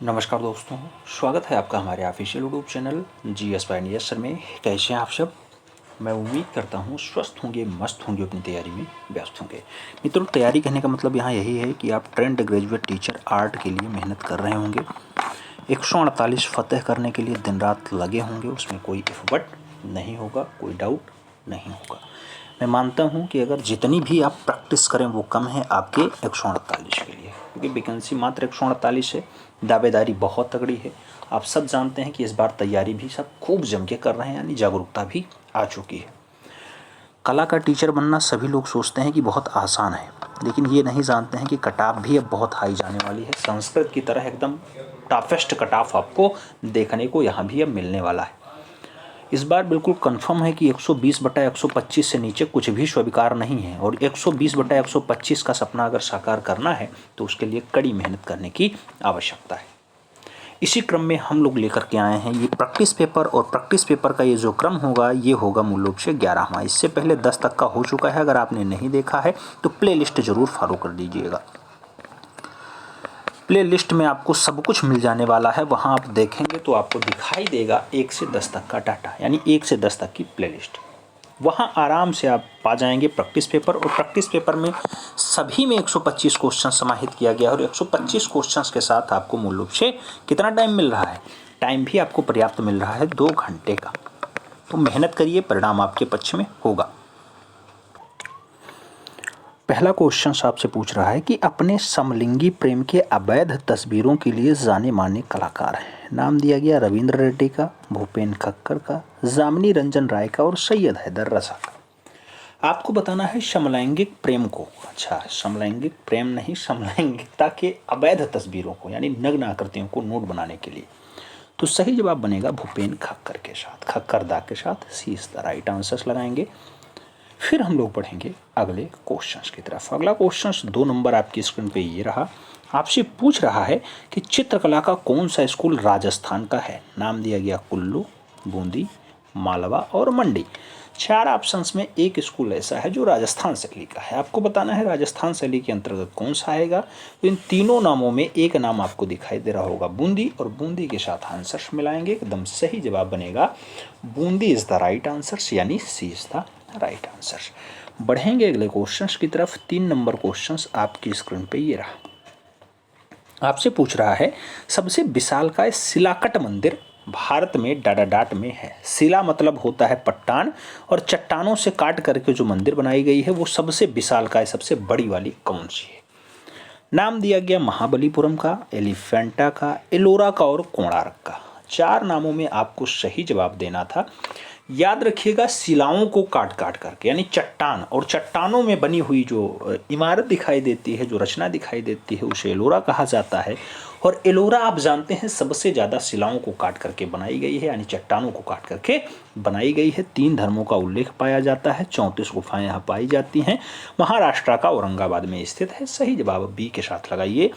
नमस्कार दोस्तों, स्वागत है आपका हमारे official YouTube channel GS by NS sir में। कैसे हैं आप सब? मैं उम्मीद करता हूँ स्वस्थ होंगे, मस्त होंगे, अपनी तैयारी में व्यस्त होंगे। मित्रों, तैयारी करने का मतलब यहाँ यही है कि आप ट्रेंड ग्रेजुएट टीचर आर्ट के लिए मेहनत कर रहे होंगे, 148 फतेह करने के लिए दिन रात लगे होंगे, उसमें कोई इफ बट नहीं होगा, कोई डाउट नहीं होगा। मैं मानता हूँ कि अगर जितनी भी आप प्रैक्टिस करें वो कम है आपके 148 के लिए, क्योंकि वैकेंसी मात्र 148 है। दावेदारी बहुत तगड़ी है। आप सब जानते हैं कि इस बार तैयारी भी सब खूब जम के कर रहे हैं, यानी जागरूकता भी आ चुकी है। कला का टीचर बनना सभी लोग सोचते हैं कि बहुत आसान है, लेकिन ये नहीं जानते हैं कि कट-ऑफ भी अब बहुत हाई जाने वाली है। संस्कृत की तरह एकदम टफेस्ट कट-ऑफ आपको देखने को यहाँ भी अब मिलने वाला है। इस बार बिल्कुल कंफर्म है कि 120/125 से नीचे कुछ भी स्वीकार नहीं है, और 120/125 का सपना अगर साकार करना है तो उसके लिए कड़ी मेहनत करने की आवश्यकता है। इसी क्रम में हम लोग लेकर के आए हैं ये प्रैक्टिस पेपर, और प्रैक्टिस पेपर का ये जो क्रम होगा ये होगा मूल रूप से 11वां। इससे पहले 10 तक का हो चुका है। अगर आपने नहीं देखा है तो प्ले लिस्ट जरूर फॉलो कर दीजिएगा। प्ले लिस्ट में आपको सब कुछ मिल जाने वाला है। वहाँ आप देखेंगे तो आपको दिखाई देगा 1 से 10 तक का डाटा, यानी 1 से 10 तक की प्ले लिस्ट। वहाँ आराम से आप पा जाएंगे प्रैक्टिस पेपर, और प्रैक्टिस पेपर में सभी में 125 क्वेश्चन समाहित किया गया है, और 125 क्वेश्चंस के साथ आपको मूल रूप से कितना टाइम मिल रहा है? टाइम भी आपको पर्याप्त मिल रहा है, 2 घंटे का। तो मेहनत करिए, परिणाम आपके पक्ष में होगा। पहला क्वेश्चन आपसे पूछ रहा है कि अपने समलिंगी प्रेम के अवैध तस्वीरों के लिए जाने माने कलाकार हैं। नाम दिया गया रविंद्र रेड्डी का, भूपेन खक्कर का, जामिनी रंजन राय का और सैयद हैदर रजा का। आपको बताना है समलैंगिक प्रेम को, अच्छा समलैंगिक प्रेम नहीं, समलैंगिकता के अवैध तस्वीरों को यानी नग्न आकृतियों को नोट बनाने के लिए। तो सही जवाब बनेगा भूपेन खक्कर के साथ, खक्कर दा के साथ। सी इज द राइट आंसर्स लगाएंगे। फिर हम लोग पढ़ेंगे अगले क्वेश्चंस की तरफ। अगला क्वेश्चंस 2 नंबर आपकी स्क्रीन पे ये रहा। आपसे पूछ रहा है कि चित्रकला का कौन सा स्कूल राजस्थान का है। नाम दिया गया कुल्लू, बूंदी, मालवा और मंडी। 4 ऑप्शंस में एक स्कूल ऐसा है जो राजस्थान शैली का है। आपको बताना है राजस्थान शैली के अंतर्गत कौन सा आएगा। तो इन तीनों नामों में एक नाम आपको दिखाई दे रहा होगा बूंदी, और बूंदी के साथ आंसर्स मिलाएंगे। एकदम सही जवाब बनेगा Bundi is the right answers, यानी सी इज द राइट आंसर। बढ़ेंगे अगले क्वेश्चंस की तरफ। 3 नंबर क्वेश्चंस आपकी स्क्रीन पे ये रहा। आपसे पूछ रहा है सबसे विशालकाय शिलाकट मंदिर भारत में डाडाडाट में है। शिला मतलब होता है पट्टान, और चट्टानों से काट करके जो मंदिर बनाई गई है वो सबसे विशालकाय, सबसे बड़ी वाली कौन सी है? नाम दिया गया महाबलीपुरम का, एलिफेंटा का, एलोरा का और कोणार्क का। 4 नामों में आपको सही जवाब देना था। याद रखिएगा शिलाओं को काट काट करके, यानी चट्टान, और चट्टानों में बनी हुई जो इमारत दिखाई देती है, जो रचना दिखाई देती है, उसे एलोरा कहा जाता है। और एलोरा आप जानते हैं सबसे ज़्यादा शिलाओं को काट करके बनाई गई है, यानी चट्टानों को काट करके बनाई गई है। 3 धर्मों का उल्लेख पाया जाता है। 34 गुफाएं यहाँ पाई जाती हैं। महाराष्ट्र का औरंगाबाद में स्थित है। सही जवाब बी के साथ लगाइए।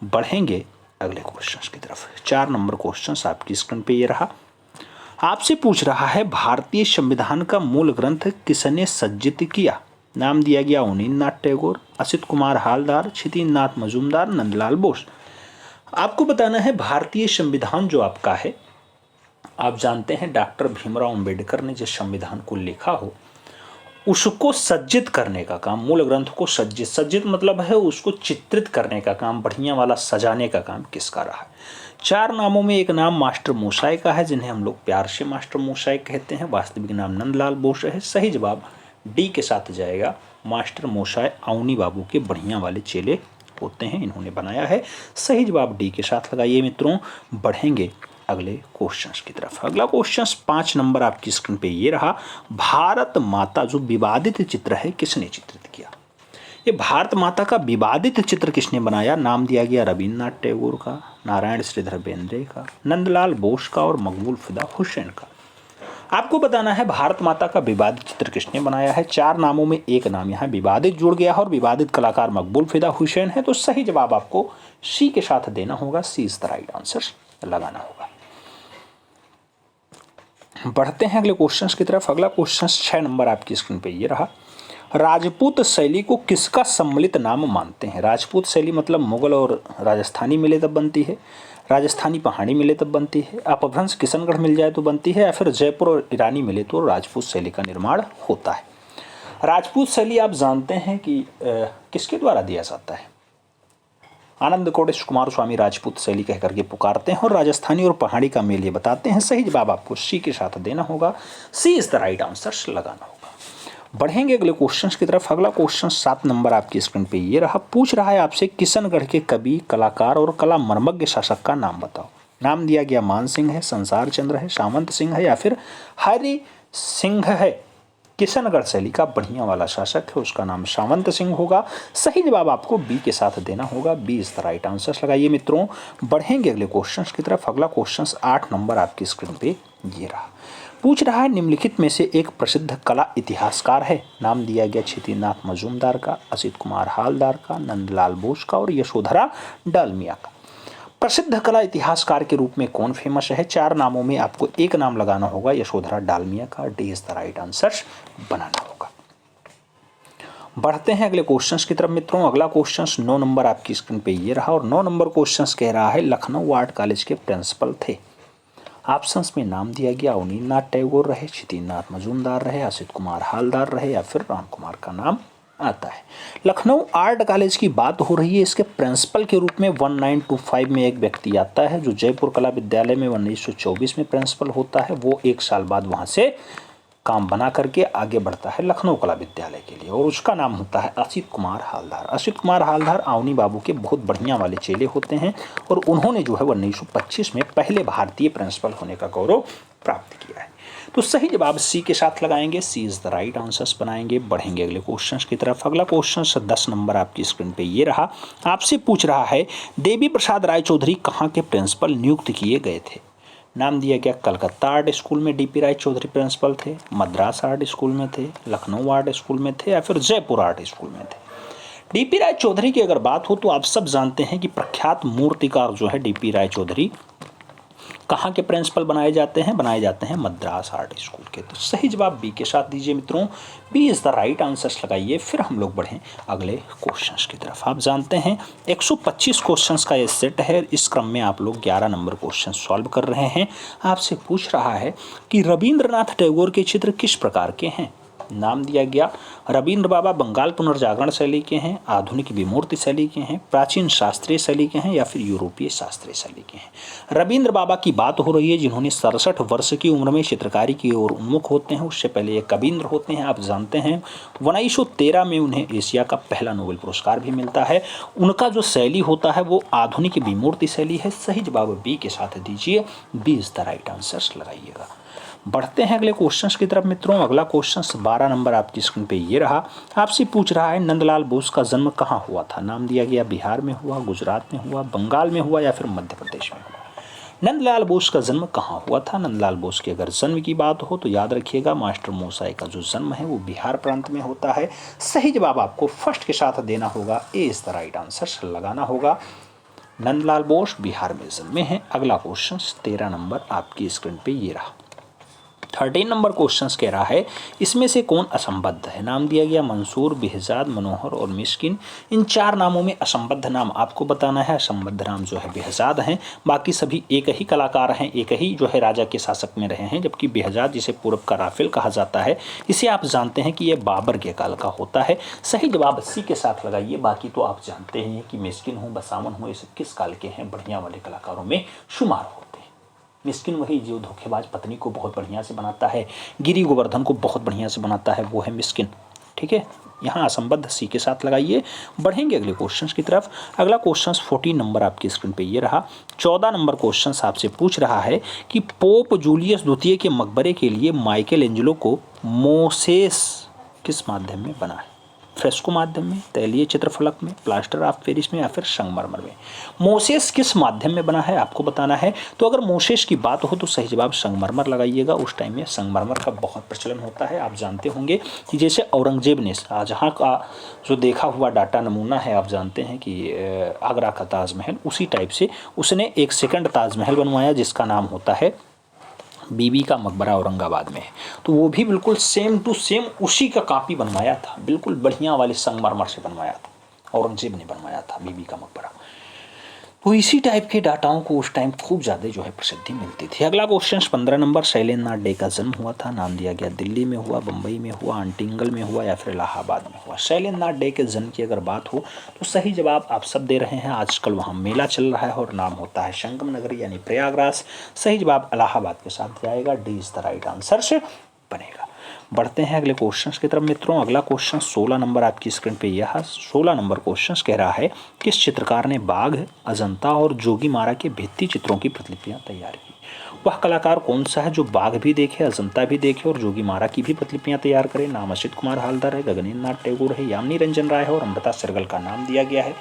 बढ़ेंगे अगले क्वेश्चन की तरफ। 4 नंबर क्वेश्चन आपकी स्क्रीन पे ये रहा। आपसे पूछ रहा है भारतीय संविधान का मूल ग्रंथ किसने सज्जित किया। नाम दिया गया अवनींद्रनाथ टैगोर, असित कुमार हालदार, क्षितिज मजूमदार, नंदलाल बोस। आपको बताना है भारतीय संविधान जो आपका है, आप जानते हैं डॉक्टर भीमराव अंबेडकर ने जिस संविधान को लिखा हो उसको सज्जित करने का काम, मूल ग्रंथ को सज्जित मतलब है उसको चित्रित करने का काम, बढ़िया वाला सजाने का काम किसका रहा है? 4 नामों में एक नाम मास्टर मोसाई का है, जिन्हें हम लोग प्यार से मास्टर मोसाई कहते हैं। वास्तविक नाम नंदलाल बोस है। सही जवाब डी के साथ जाएगा। मास्टर मोसाई अवनी बाबू के बढ़िया वाले चेले होते हैं, इन्होंने बनाया है। सही जवाब डी के साथ लगाइए मित्रों। बढ़ेंगे अगले क्वेश्चंस की तरफ। अगला क्वेश्चंस 5 नंबर आपकी स्क्रीन पे ये रहा। भारत माता जो विवादित चित्र है किसने चित्रित किया? ये भारत माता का विवादित चित्र किसने बनाया? नाम दिया गया रविंद्रनाथ टैगोर का, नारायण श्रीधर बेंद्रे का, नंदलाल बोस का और मकबूल फिदा हुसैन का। आपको बताना है भारत माता का विवादित चित्र किसने बनाया है। 4 नामों में एक नाम यहाँ विवादित जुड़ गया है, और विवादित कलाकार मकबूल फिदा हुसैन है। तो सही जवाब आपको सी के साथ देना होगा। सी इज द राइट आंसर लगाना होगा। बढ़ते हैं अगले क्वेश्चंस की तरफ। अगला क्वेश्चन 6 नंबर आपकी स्क्रीन पे ये रहा। राजपूत शैली को किसका सम्मिलित नाम मानते हैं? राजपूत शैली मतलब मुगल और राजस्थानी मिले तब बनती है, राजस्थानी पहाड़ी मिले तब बनती है, अपभ्रंश किशनगढ़ मिल जाए तो बनती है, या फिर जयपुर और ईरानी मिले तो राजपूत शैली का निर्माण होता है। राजपूत शैली आप जानते हैं कि किसके द्वारा दिया जाता है? आनंद कोटेश कुमार स्वामी राजपूत शैली कह करके पुकारते हैं, और राजस्थानी और पहाड़ी का मेल ये बताते हैं। सही जवाब आपको सी के साथ देना होगा, सी इज द राइट आंसर लगाना होगा। बढ़ेंगे अगले क्वेश्चन की तरफ। अगला क्वेश्चन 7 नंबर आपकी स्क्रीन पे ये रहा। पूछ रहा है आपसे, किशनगढ़ के कवि, कलाकार और कला मर्मज्ञ शासक का नाम बताओ। नाम दिया गया मान सिंह है, संसार चंद्र है, सामंत सिंह है, या फिर हरि सिंह है। किशनगढ़ शैली का बढ़िया वाला शासक है, उसका नाम सामंत सिंह होगा। सही जवाब आपको बी के साथ देना होगा, B is the right answer लगाइए मित्रों। बढ़ेंगे अगले क्वेश्चन की तरफ। अगला क्वेश्चन 8 नंबर आपकी स्क्रीन पे ये रहा। पूछ रहा है, निम्नलिखित में से एक प्रसिद्ध कला इतिहासकार है। नाम दिया गया क्षितिनाथ मजूमदार का, असित कुमार हालदार का, नंदलाल बोस का और यशोधरा डालमिया का। प्रसिद्ध कला इतिहासकार के रूप में कौन फेमस है? 4 नामों में आपको एक नाम लगाना होगा, यशोधरा डालमिया का। D is the right answer बनाना होगा। बढ़ते हैं अगले क्वेश्चंस की तरफ मित्रों। अगला क्वेश्चन 9 नंबर आपकी स्क्रीन पे ये रहा, और 9 नंबर क्वेश्चन कह रहा है, लखनऊ आर्ट कॉलेज के प्रिंसिपल थे। ऑप्शंस में नाम दिया गया, अवनींद्रनाथ टैगोर रहे, क्षितिनाथ मजूमदार रहे, असित कुमार हालदार रहे, या फिर राम कुमार का नाम आता है। लखनऊ आर्ट कॉलेज की बात हो रही है। इसके प्रिंसिपल के रूप में 1925 में एक व्यक्ति आता है, जो जयपुर कला विद्यालय में 1924 में प्रिंसिपल होता है। वो 1 साल बाद वहाँ से काम बना करके आगे बढ़ता है लखनऊ कला विद्यालय के लिए, और उसका नाम होता है असित कुमार हालदार। असित कुमार हालदार अवनी बाबू के बहुत बढ़िया वाले चेले होते हैं, और उन्होंने जो है 1925 में पहले भारतीय प्रिंसिपल होने का गौरव प्राप्त किया है। तो सही जवाब सी के साथ लगाएंगे, सी इज द राइट आंसर्स बनाएंगे। बढ़ेंगे अगले क्वेश्चन की तरफ। अगला क्वेश्चन 10 नंबर आपकी स्क्रीन पे ये रहा। आपसे पूछ रहा है, देवी प्रसाद राय चौधरी कहाँ के प्रिंसिपल नियुक्त किए गए थे? नाम दिया गया, कलकत्ता आर्ट स्कूल में डीपी राय चौधरी प्रिंसिपल थे, मद्रास आर्ट स्कूल में थे, लखनऊ आर्ट स्कूल में थे, या फिर जयपुर आर्ट स्कूल में थे। डीपी राय चौधरी की अगर बात हो तो आप सब जानते हैं कि प्रख्यात मूर्तिकार जो है डीपी राय चौधरी कहाँ के प्रिंसिपल बनाए जाते हैं मद्रास आर्ट स्कूल के। तो सही जवाब बी के साथ दीजिए मित्रों, B is the right answers लगाइए। फिर हम लोग बढ़ें अगले क्वेश्चंस की तरफ। आप जानते हैं 125 क्वेश्चंस का ये सेट है। इस क्रम में आप लोग 11 नंबर क्वेश्चन सॉल्व कर रहे हैं। आपसे पूछ रहा है कि रविंद्रनाथ टैगोर के चित्र किस प्रकार के हैं? नाम दिया गया, रविंद्र बाबा बंगाल पुनर्जागरण शैली के हैं, आधुनिक विमूर्ति शैली के हैं, प्राचीन शास्त्रीय शैली के हैं, या फिर यूरोपीय शास्त्रीय शैली के हैं। रविंद्र बाबा की बात हो रही है, जिन्होंने 67 वर्ष की उम्र में चित्रकारी की ओर उन्मुख होते हैं। उससे पहले ये कविंद्र होते हैं। आप जानते हैं 1913 में उन्हें एशिया का पहला नोबेल पुरस्कार भी मिलता है। उनका जो शैली होता है वो आधुनिक विमूर्ति शैली है। सही जवाब बी के साथ दीजिए, B is the right answer लगाइएगा। बढ़ते हैं अगले क्वेश्चंस की तरफ मित्रों। अगला क्वेश्चन 12 नंबर आपकी स्क्रीन पे ये रहा। आपसे पूछ रहा है, नंदलाल बोस का जन्म कहाँ हुआ था? नाम दिया गया, बिहार में हुआ, गुजरात में हुआ, बंगाल में हुआ, या फिर मध्य प्रदेश में हुआ। नंदलाल बोस का जन्म कहाँ हुआ था? नंदलाल बोस की अगर जन्म की बात हो तो याद रखिएगा, मास्टर मोसाई का जो जन्म है वो बिहार प्रांत में होता है। सही जवाब आपको फर्स्ट के साथ देना होगा, ए इज द राइट आंसर लगाना होगा। नंदलाल बोस बिहार में जन्मे हैं। अगला क्वेश्चन 13 नंबर आपकी स्क्रीन पे ये रहा। 13 नंबर क्वेश्चन कह रहा है, इसमें से कौन असंबद्ध है? नाम दिया गया, मंसूर, बेहजाद, मनोहर और मिस्किन। इन 4 नामों में असंबद्ध नाम आपको बताना है। असंबद्ध नाम जो है बेहजाद हैं। बाकी सभी एक ही कलाकार हैं, एक ही जो है राजा के शासक में रहे हैं। जबकि बेहजाद, जिसे पूर्व का राफेल कहा जाता है, इसे आप जानते हैं कि यह बाबर के काल का होता है। सही जवाब सी के साथ लगाइए। बाकी तो आप जानते हैं कि मिस्किन हो, बसावन हो, ये सब किस काल के हैं, बढ़िया वाले कलाकारों में शुमार हो। मिस्किन वही जो धोखेबाज पत्नी को बहुत बढ़िया से बनाता है, गिरी गोवर्धन को बहुत बढ़िया से बनाता है, वो है मिस्किन। ठीक है, यहाँ असंबद्ध सी के साथ लगाइए। बढ़ेंगे अगले क्वेश्चन की तरफ। अगला क्वेश्चन 14 नंबर आपकी स्क्रीन पे ये रहा। 14 नंबर क्वेश्चन आपसे पूछ रहा है कि पोप जूलियस द्वितीय के मकबरे के लिए माइकल एंजेलो को मोसेस किस माध्यम में बना है? फ्रेस्को माध्यम में, तैलीय चित्रफलक में, प्लास्टर ऑफ पेरिस में, या फिर संगमरमर में। मोसेस किस माध्यम में बना है आपको बताना है। तो अगर मोसेस की बात हो तो सही जवाब संगमरमर लगाइएगा। उस टाइम में संगमरमर का बहुत प्रचलन होता है। आप जानते होंगे कि जैसे औरंगजेब ने शाहजहाँ का जो देखा हुआ डाटा नमूना है, आप जानते हैं कि आगरा का ताजमहल, उसी टाइप से उसने एक सेकंड ताजमहल बनवाया जिसका नाम होता है बीबी का मकबरा औरंगाबाद में है। तो वो भी बिल्कुल सेम टू सेम उसी का कॉपी बनवाया था, बिल्कुल बढ़िया वाले संगमरमर से बनवाया था, औरंगजेब ने बनवाया था बीबी का मकबरा। तो इसी टाइप के डाटाओं को उस टाइम खूब ज़्यादा जो है प्रसिद्धि मिलती थी। अगला क्वेश्चन 15 नंबर, शैलेंद्र नाथ डे का जन्म हुआ था, नाम दिया गया दिल्ली में हुआ, बम्बई में हुआ, आंटिंगल में हुआ या फिर इलाहाबाद में हुआ। शैलेंद्र नाथ डे के जन्म की अगर बात हो तो सही जवाब आप सब दे रहे हैं। आजकल वहाँ मेला चल रहा है और नाम होता है संगम नगरी यानी प्रयागराज। सही जवाब इलाहाबाद के साथ जाएगा, D is the right answer से बनेगा। बढ़ते हैं अगले क्वेश्चंस की तरफ मित्रों। अगला क्वेश्चन 16 नंबर आपकी स्क्रीन पे यह 16 नंबर क्वेश्चन कह रहा है, किस चित्रकार ने बाघ, अजंता और जोगीमारा के भित्ति चित्रों की प्रतिलिपियां तैयार की। वह कलाकार कौन सा है जो बाघ भी देखे, अजंता भी देखे और जोगीमारा की भी प्रतिलिपियां तैयार करे। नाम असित कुमार हालदार है, गगनेन्द्र नाथ टैगोर है, यामिनी रंजन राय है और अमृता शेरगिल का नाम दिया गया है।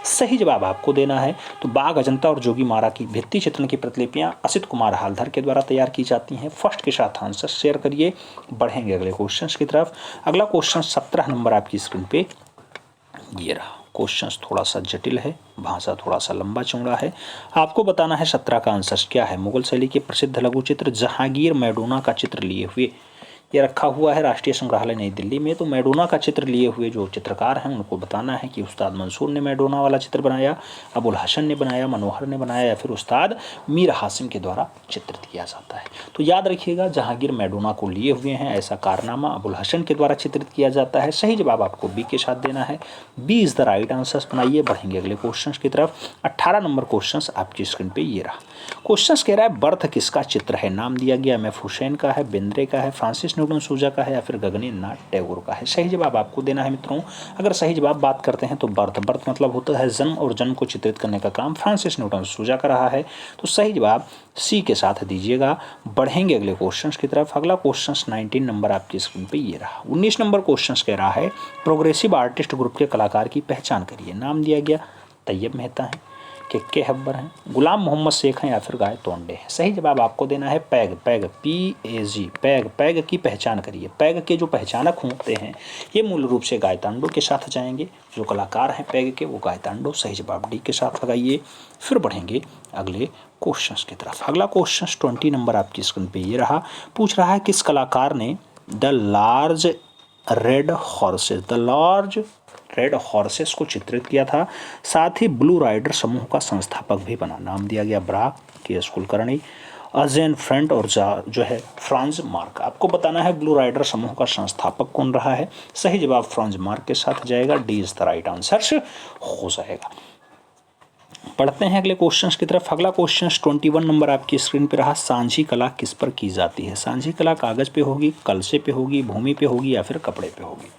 सही जवाब आपको देना है। तो बाघ, अजंता और जोगीमारा की भित्ति चित्रण की प्रतिलिपियां असित कुमार हालदार के द्वारा तैयार की जाती हैं। फर्स्ट के साथ आंसर शेयर करिए। बढ़ेंगे अगले क्वेश्चन की तरफ। अगला क्वेश्चन 17 नंबर आपकी स्क्रीन पे ये रहा। क्वेश्चन थोड़ा सा जटिल है, भाषा थोड़ा सा लंबा चौड़ा है। आपको बताना है 17 का आंसर क्या है। मुगल शैली के प्रसिद्ध लघु चित्र जहांगीर मैडोना का चित्र लिए हुए ये रखा हुआ है राष्ट्रीय संग्रहालय नई दिल्ली में। तो मैडोना का चित्र लिए हुए जो चित्रकार हैं उनको बताना है कि उस्ताद मंसूर ने मैडोना वाला चित्र बनाया, अबुल हसन ने बनाया, मनोहर ने बनाया या फिर उस्ताद मीर हासिम के द्वारा चित्रित किया जाता है। तो याद रखिएगा जहांगीर मैडोना को लिए हुए हैं, ऐसा कारनामा अबुल हसन के द्वारा चित्रित किया जाता है। सही जवाब आपको बी के साथ देना है, B is the right answer बनाइए। बढ़ेंगे अगले क्वेश्चन की तरफ। 18 नंबर क्वेश्चन आपकी स्क्रीन पे ये रहा। क्वेश्चन कह रहा है बर्थ किसका चित्र है। नाम दिया गया एम एफ हुसैन का है, बेंद्रे का है, फ्रांसिस न्यूटन सूजा का है या फिर गगनेन्द्र नाथ टैगोर का है। सही जवाब आपको देना है मित्रों। अगर सही जवाब बात करते हैं तो बर्थ मतलब होता है जन्म, और जन्म को चित्रित करने का काम फ्रांसिस न्यूटन सूजा का रहा है। तो सही जवाब सी के साथ दीजिएगा। बढ़ेंगे अगले क्वेश्चन की तरफ। अगला क्वेश्चन 19 नंबर आपकी स्क्रीन पे ये रहा। 19 नंबर क्वेश्चन कह रहा है प्रोग्रेसिव आर्टिस्ट ग्रुप के कलाकार की पहचान करिए। नाम दिया गया तैयब मेहता है, के हब्बर हैं, गुलाम मोहम्मद शेख हैं या फिर गाय तोंडे हैं। सही जवाब आपको देना है पैग, PAG, पैग की पहचान करिए। पैग के जो पहचानक होते हैं ये मूल रूप से गायतांडो के साथ जाएंगे। जो कलाकार हैं पैग के वो गायतांडो। सही जवाब डी के साथ लगाइए। फिर बढ़ेंगे अगले क्वेश्चन की तरफ। अगला क्वेश्चन 20 नंबर आपकी स्क्रीन पे ये रहा। पूछ रहा है किस कलाकार ने द लार्ज रेड हॉर्सेस को चित्रित किया था। साथ ही ब्लू राइडर समूह का संस्थापक भी बना। नाम दिया गया ब्राक, के कुलकर्णी, अजेन फ्रेंट और जो है फ्रांज मार्क। आपको बताना है ब्लू राइडर समूह का संस्थापक कौन रहा है। सही जवाब फ्रांज मार्क के साथ जाएगा, D is the right answer हो जाएगा। पढ़ते हैं अगले क्वेश्चन की तरफ। अगला क्वेश्चन 21 नंबर आपकी स्क्रीन पे रहा। सांझी कला किस पर की जाती है। सांझी कला कागज पे होगी, कलसे पे होगी, भूमि पे होगी या फिर कपड़े पे होगी।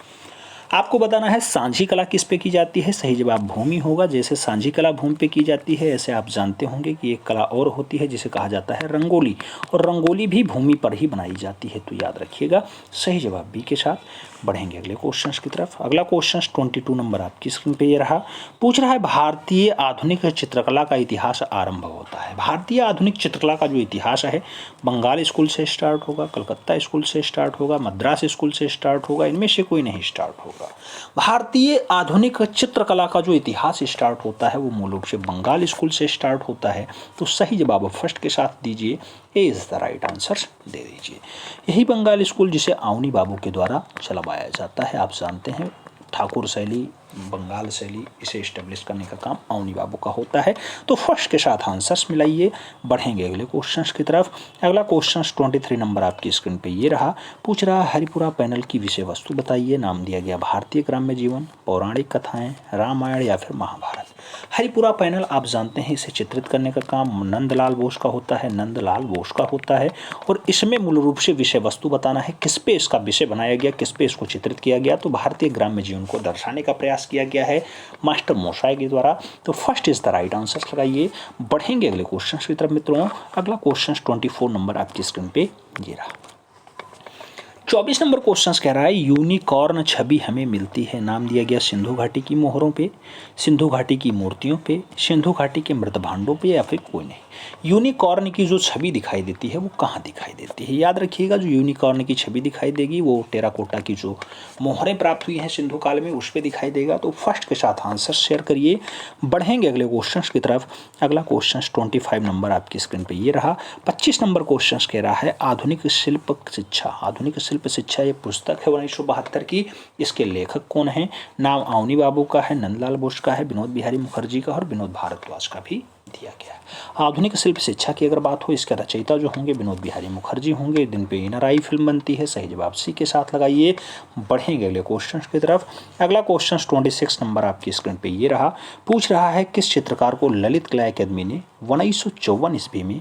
आपको बताना है सांझी कला किस पे की जाती है। सही जवाब भूमि होगा। जैसे सांझी कला भूमि पे की जाती है ऐसे आप जानते होंगे कि एक कला और होती है जिसे कहा जाता है रंगोली, और रंगोली भी भूमि पर ही बनाई जाती है। तो याद रखिएगा सही जवाब बी के साथ। बढ़ेंगे अगले क्वेश्चन की तरफ। अगला क्वेश्चन 22 नंबर आपकी स्क्रीन पे ये रहा। पूछ रहा है भारतीय आधुनिक चित्रकला का इतिहास आरंभ होता है। भारतीय आधुनिक चित्रकला का जो इतिहास है बंगाल स्कूल से स्टार्ट होगा, कलकत्ता स्कूल से स्टार्ट होगा, मद्रास स्कूल से स्टार्ट होगा, इनमें से कोई नहीं स्टार्ट होगा। भारतीय आधुनिक चित्रकला का जो इतिहास स्टार्ट होता है वो मूल रूप से बंगाल स्कूल से स्टार्ट होता है। तो सही जवाब फर्स्ट के साथ दीजिए, ए इज द राइट आंसर दे दीजिए। यही बंगाल स्कूल जिसे आउनी बाबू के द्वारा चलवाया जाता है। आप जानते हैं ठाकुर शैली, बंगाल शैली, इसे इस्टेब्लिश करने का काम आउनी बाबू का होता है। तो फर्स्ट के साथ आंसर्स मिलाइए। बढ़ेंगे अगले क्वेश्चंस की तरफ। अगला क्वेश्चन 23 नंबर आपकी स्क्रीन पे ये रहा। पूछ रहा है हरिपुरा पैनल की विषय वस्तु बताइए। नाम दिया गया भारतीय ग्राम्य जीवन, पौराणिक कथाएं, रामायण या फिर महाभारत। हरिपुरा पैनल आप जानते हैं इसे चित्रित करने का काम नंदलाल बोस का होता है, और इसमें मूल रूप से विषय वस्तु बताना है, किस पे इसका विषय बनाया गया, किस पे इसको चित्रित किया गया। तो भारतीय ग्राम्य जीवन को दर्शाने का प्रयास किया गया है मास्टर मोशाय के द्वारा। तो first is the right answer लगाइए। बढ़ेंगे अगले क्वेश्चन की तरफ मित्रों। अगला क्वेश्चन 24 नंबर आपकी स्क्रीन पे ये रहा। 24 नंबर क्वेश्चन कह रहा है यूनिकॉर्न छवि हमें मिलती है, नाम दिया गया सिंधु घाटी की मोहरों पे, सिंधु घाटी की मूर्तियों पे, सिंधु घाटी के मृत भांडों पे, या फिर कोई नहीं। यूनिकॉर्न की जो छवि दिखाई देती है वो कहाँ दिखाई देती है? याद रखिएगा, जो यूनिकॉर्न की छवि दिखाई देगी वो टेराकोटा की जो मोहरें प्राप्त हुई हैं सिंधु काल में उस पर दिखाई देगा। तो फर्स्ट के साथ आंसर शेयर करिए। बढ़ेंगे अगले क्वेश्चन की तरफ। अगला क्वेश्चन 25 नंबर आपकी स्क्रीन पे ये रहा। 25 नंबर क्वेश्चन कह रहा है आधुनिक शिल्प शिक्षा। आधुनिक शिल्प शिक्षा ये पुस्तक है 1972 की। इसके लेखक कौन है? नाम अवनी बाबू का है, नंदलाल बोस का है, विनोद बिहारी मुखर्जी का और विनोद भारद्वाज का भी दिया गया है। आधुनिक शिल्प शिक्षा की अगर बात हो, इसके रचयिता जो होंगे विनोद बिहारी मुखर्जी होंगे। दिन पे इनर आई फिल्म बनती है। सही जवाब सी के साथ लगाइए। बढ़ेंगे अगले क्वेश्चन की तरफ। अगला क्वेश्चन 26 नंबर आपकी स्क्रीन पे ये रहा। पूछ रहा है किस चित्रकार को ललित कला अकादमी ने 1954 ईस्वी में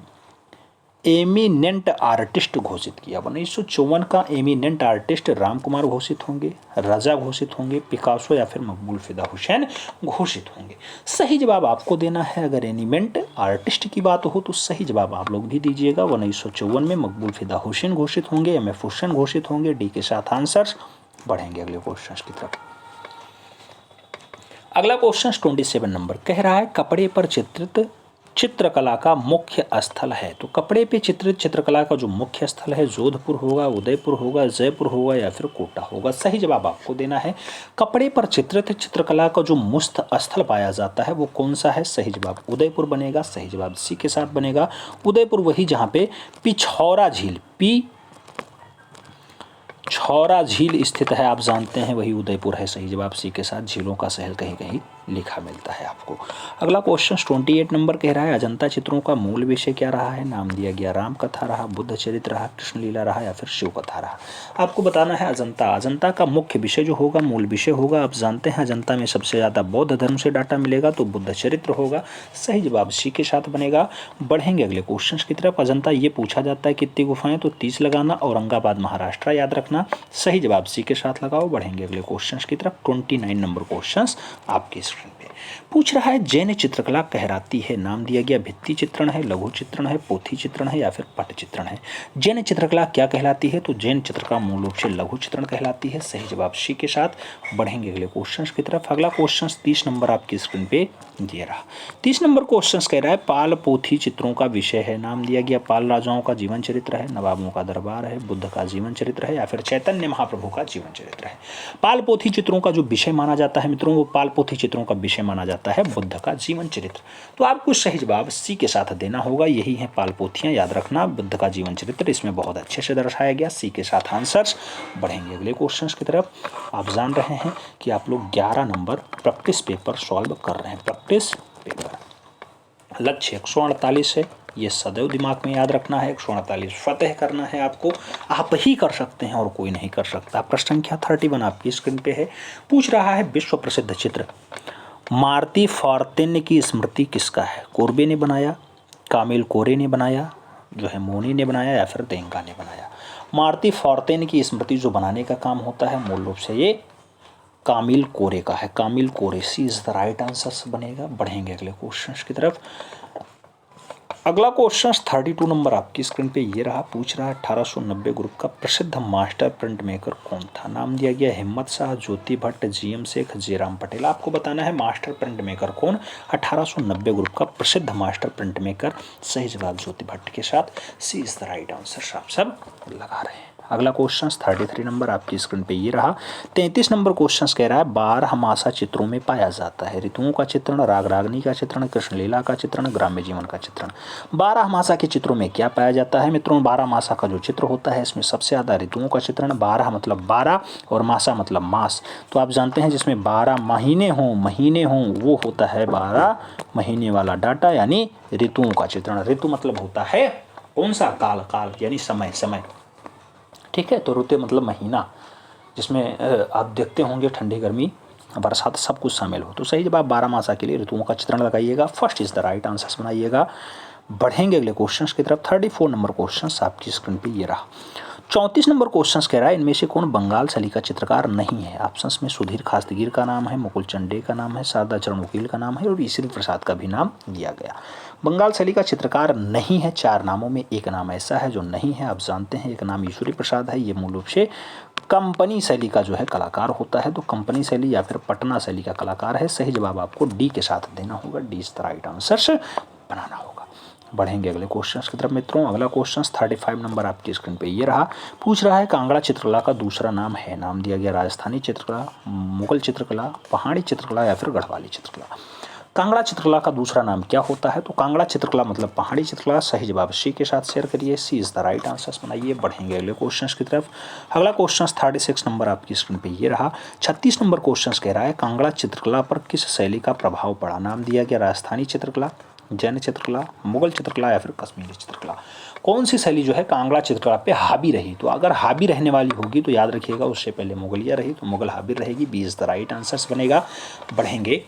एमिनेंट आर्टिस्ट घोषित किया? 1954 का एमिनेंट आर्टिस्ट राम कुमार घोषित होंगे, रजा घोषित होंगे, पिकासो या फिर मकबूल फिदा हुसैन घोषित होंगे। सही जवाब आपको देना है। अगर एमिनेंट आर्टिस्ट की बात हो तो सही जवाब आप लोग भी दीजिएगा। 1954 में मकबूल फिदा हुसैन घोषित होंगे, MF हुसैन घोषित होंगे। डी के साथ आंसर। बढ़ेंगे अगले क्वेश्चन की तरफ। अगला क्वेश्चन 27 नंबर कह रहा है कपड़े पर चित्रित चित्रकला का मुख्य स्थल है। तो कपड़े पे चित्रित चित्रकला का जो मुख्य स्थल है जोधपुर होगा, उदयपुर होगा, जयपुर होगा या फिर कोटा होगा। सही जवाब आपको देना है। कपड़े पर चित्रित चित्रकला का जो मुख्य स्थल पाया जाता है वो कौन सा है? सही जवाब उदयपुर बनेगा। सही जवाब सी के साथ बनेगा। उदयपुर वही जहाँ पे पिछौरा झील छौरा झील स्थित है, आप जानते हैं, वही उदयपुर है। सही जवाब सी के साथ। झीलों का शहर कहीं कहीं लिखा मिलता है आपको। अगला क्वेश्चन 28 नंबर कह रहा है अजंता चित्रों का मूल विषय क्या रहा है? नाम दिया गया राम कथा रहा, बुद्ध चरित्र रहा, कृष्ण लीला रहा या फिर शिव कथा रहा। आपको बताना है अजंता का मुख्य विषय जो होगा, मूल विषय होगा, आप जानते हैं अजंता में सबसे ज़्यादा बौद्ध धर्म से डाटा मिलेगा तो बुद्ध चरित्र होगा। सही जवाब सी के साथ बनेगा। बढ़ेंगे अगले क्वेश्चन की तरफ। अजंता ये पूछा जाता है कितनी गुफाएं? तो 30 लगाना। औरंगाबाद महाराष्ट्र याद रखना। सही जवाब सी के साथ लगाओ। बढ़ेंगे अगले क्वेश्चन की तरफ। 29 नंबर क्वेश्चन आपके स्क्रीन पे पूछ रहा है जैन चित्रकला कहलाती है। नाम दिया गया भित्ति चित्रण है, लघु चित्रण है, पोथी चित्रण है या फिर पट चित्रण है। जैन चित्रकला क्या कहलाती है? तो जैन चित्रकला मूल रूप से लघु चित्रण कहलाती है। सही जवाब सी के साथ। बढ़ेंगे अगले क्वेश्चन की तरफ। अगला क्वेश्चन 30 नंबर आपकी स्क्रीन पे ये रहा। 30 नंबर क्वेश्चन कह रहा है पाल पोथी चित्रों का विषय है। नाम दिया गया पाल राजाओं का जीवन चरित्र है, नवाबों का दरबार है, बुद्ध का जीवन चरित्र है या फिर चैतन्य महाप्रभु का जीवन चरित्र है। पाल पोथी चित्रों का जो विषय माना जाता है मित्रों, वो पाल पोथी चित्रों का विषय माना जाता है बुद्ध का जीवन चरित्र। तो आपको सही जवाब सी के साथ देना होगा। यही है पाल पोथियां, याद रखना। बुद्ध का जीवन चरित्र इसमें बहुत अच्छे से दर्शाया गया। सी के साथ आंसर्स। बढ़ेंगे अगले क्वेश्चन की तरफ। आप जान रहे हैं कि आप लोग 11 नंबर प्रैक्टिस पेपर सॉल्व कर रहे हैं। प्रैक्टिस पेपर लक्ष्य 148 है, ये सदैव दिमाग में याद रखना है। 148 फतेह करना है आपको। आप ही कर सकते हैं और कोई नहीं कर सकता। प्रश्न संख्या 31 आपकी स्क्रीन पे है। पूछ रहा है विश्व प्रसिद्ध चित्र मार्ती फॉर्तेन की स्मृति किसका है? कोर्बे ने बनाया, कामिल कोरे ने बनाया, जो है मोनी ने बनाया या फिर देंगा ने बनाया। मार्ती फॉर्तेन की स्मृति जो बनाने का काम होता है मूल रूप से ये कामिल कोरे का है। कामिल कोरे, सी इज द राइट आंसर बनेगा। बढ़ेंगे अगले क्वेश्चन की तरफ। अगला क्वेश्चन 32 नंबर आपकी स्क्रीन पे ये रहा। पूछ रहा है 1890 ग्रुप का प्रसिद्ध मास्टर प्रिंट मेकर कौन था? नाम दिया गया हिम्मत शाह, ज्योति भट्ट, GM शेख, जयराम पटेल। आपको बताना है मास्टर प्रिंट मेकर कौन? 1890 ग्रुप का प्रसिद्ध मास्टर प्रिंट मेकर। सही जवाब ज्योति भट्ट के साथ। सी इज द राइट आंसर आप सब लगा रहे हैं। अगला क्वेश्चन 33 नंबर आपकी स्क्रीन पे ये रहा। 33 नंबर क्वेश्चन कह रहा है 12 मासा चित्रों में पाया जाता है ऋतुओं का चित्रण, राग रागनी का चित्रण, कृष्ण लीला का चित्रण, ग्राम्य जीवन का चित्रण। 12 मासा के चित्रों में क्या पाया जाता है मित्रों? 12 मासा का जो चित्र होता है इसमें सबसे ज़्यादा ऋतुओं का चित्रण। 12 मतलब 12 और मासा मतलब मास। तो आप जानते हैं जिसमें 12 महीने हों वो होता है 12 महीने वाला डाटा, यानी ऋतुओं का चित्रण। ऋतु मतलब होता है कौन सा? काल यानी समय। ठीक है, तो ऋतु मतलब महीना, जिसमें आप देखते होंगे ठंडी गर्मी बरसात सब कुछ शामिल हो। तो सही जवाब 12 मासा के लिए ऋतुओं का चित्रण लगाइएगा। First is the right answer बनाइएगा। बढ़ेंगे अगले क्वेश्चन की तरफ। 34 नंबर क्वेश्चन आपकी स्क्रीन पे ये रहा। 34 नंबर क्वेश्चन कह रहा है इनमें से कौन बंगाल शैली का चित्रकार नहीं है? ऑप्शंस में सुधीर खास्तगीर का नाम है, मुकुल चंडे का नाम है, शारदा चरण वकील का नाम है और ईश्वरी प्रसाद का भी नाम दिया गया। बंगाल शैली का चित्रकार नहीं है। 4 नामों में एक नाम ऐसा है जो नहीं है, आप जानते हैं। एक नाम ईश्वरी प्रसाद है, ये मूल रूप से कंपनी शैली का जो है कलाकार होता है। तो कंपनी शैली या फिर पटना शैली का कलाकार है। सही जवाब आपको डी के साथ देना होगा, D is the right answer बनाना होगा। बढ़ेंगे अगले क्वेश्चंस की तरफ मित्रों। अगला क्वेश्चन 35 नंबर आपकी स्क्रीन पे ये रहा। पूछ रहा है कांगड़ा चित्रकला का दूसरा नाम है। नाम दिया गया राजस्थानी चित्रकला, मुगल चित्रकला, पहाड़ी चित्रकला या फिर गढ़वाली चित्रकला। कांगड़ा चित्रकला का दूसरा नाम क्या होता है? तो कांगड़ा चित्रकला मतलब पहाड़ी चित्रकला। सही जवाब सी के साथ शेयर करिए, सी इज द राइट आंसर बनाइए। बढ़ेंगे अगले क्वेश्चन की तरफ। अगला क्वेश्चन 36 नंबर आपकी स्क्रीन पे ये रहा। 36 नंबर क्वेश्चन कह रहा है कांगड़ा चित्रकला पर किस शैली का प्रभाव पड़ा? नाम दिया गया राजस्थानी चित्रकला, जैन चित्रकला, मुगल चित्रकला या फिर कश्मीरी चित्रकला। कौन सी शैली जो है कांगड़ा चित्रकला पे हावी रही? तो अगर हावी रहने वाली होगी तो याद रखिएगा उससे पहले मुगलिया रही, तो मुगल हावी रहेगी, B is the right answer बनेगा। बढ़ेंगे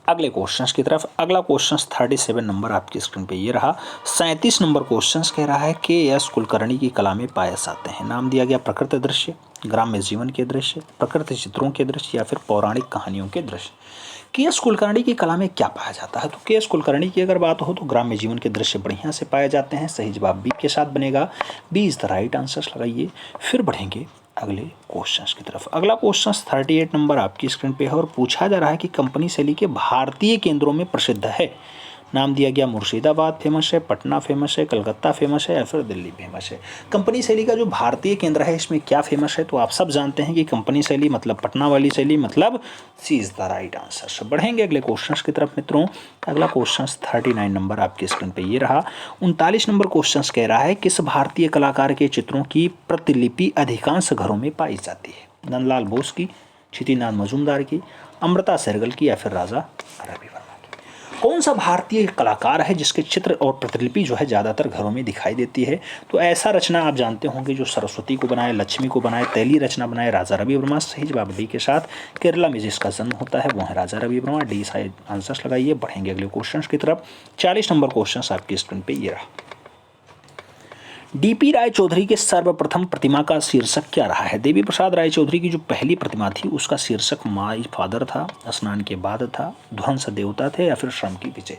अगले क्वेश्चंस की तरफ। अगला क्वेश्चंस 37 नंबर आपकी स्क्रीन पे ये रहा। 37 नंबर क्वेश्चंस कह रहा है के एस कुलकर्णी की कला में पाए जाते हैं। नाम दिया गया प्रकृति दृश्य, ग्राम्य जीवन के दृश्य, प्रकृति चित्रों के दृश्य या फिर पौराणिक कहानियों के दृश्य। के एस कुलकर्णी की कला में क्या पाया जाता है? तो के एस कुलकर्णी की अगर बात हो तो ग्राम्य जीवन के दृश्य बढ़िया से पाए जाते हैं। सही जवाब बी के साथ बनेगा, B is the right answer लगाइए। फिर बढ़ेंगे अगले क्वेश्चंस की तरफ। अगला क्वेश्चंस 38 नंबर आपकी स्क्रीन पे है और पूछा जा रहा है कि कंपनी शैली के भारतीय केंद्रों में प्रसिद्ध है। नाम दिया गया मुर्शिदाबाद फेमस है, पटना फेमस है, कलकत्ता फेमस है या फिर दिल्ली फेमस है। कंपनी शैली का जो भारतीय केंद्र है इसमें क्या फेमस है? तो आप सब जानते हैं कि कंपनी शैली मतलब पटना वाली शैली, मतलब सी इज द राइट आंसर। बढ़ेंगे अगले क्वेश्चंस की तरफ मित्रों। अगला क्वेश्चंस 39 नंबर आपकी स्क्रीन पे ये रहा। 39 नंबर क्वेश्चंस कह रहा है किस भारतीय कलाकार के चित्रों की प्रतिलिपि अधिकांश घरों में पाई जाती है? नंदलाल बोस की, क्षितिनाथ मजूमदार की, अमृता सहगल की या फिर राजा रवि वर्मा की। कौन सा भारतीय कलाकार है जिसके चित्र और प्रतिलिपि जो है ज़्यादातर घरों में दिखाई देती है? तो ऐसा रचना आप जानते होंगे जो सरस्वती को बनाए, लक्ष्मी को बनाए, तैली रचना बनाए, राजा रवि वर्मा। सही जवाब डी के साथ। केरला में जिसका जन्म होता है वो है Raja Ravi Varma, D side answers लगाइए। बढ़ेंगे अगले क्वेश्चन की तरफ। 40 नंबर क्वेश्चन आपकी स्क्रीन पर ये रहा। डीपी राय चौधरी के सर्वप्रथम प्रतिमा का शीर्षक क्या रहा है? देवी प्रसाद राय चौधरी की जो पहली प्रतिमा थी उसका शीर्षक माई फादर था, स्नान के बाद था, ध्वंस देवता थे या फिर श्रम की विजय।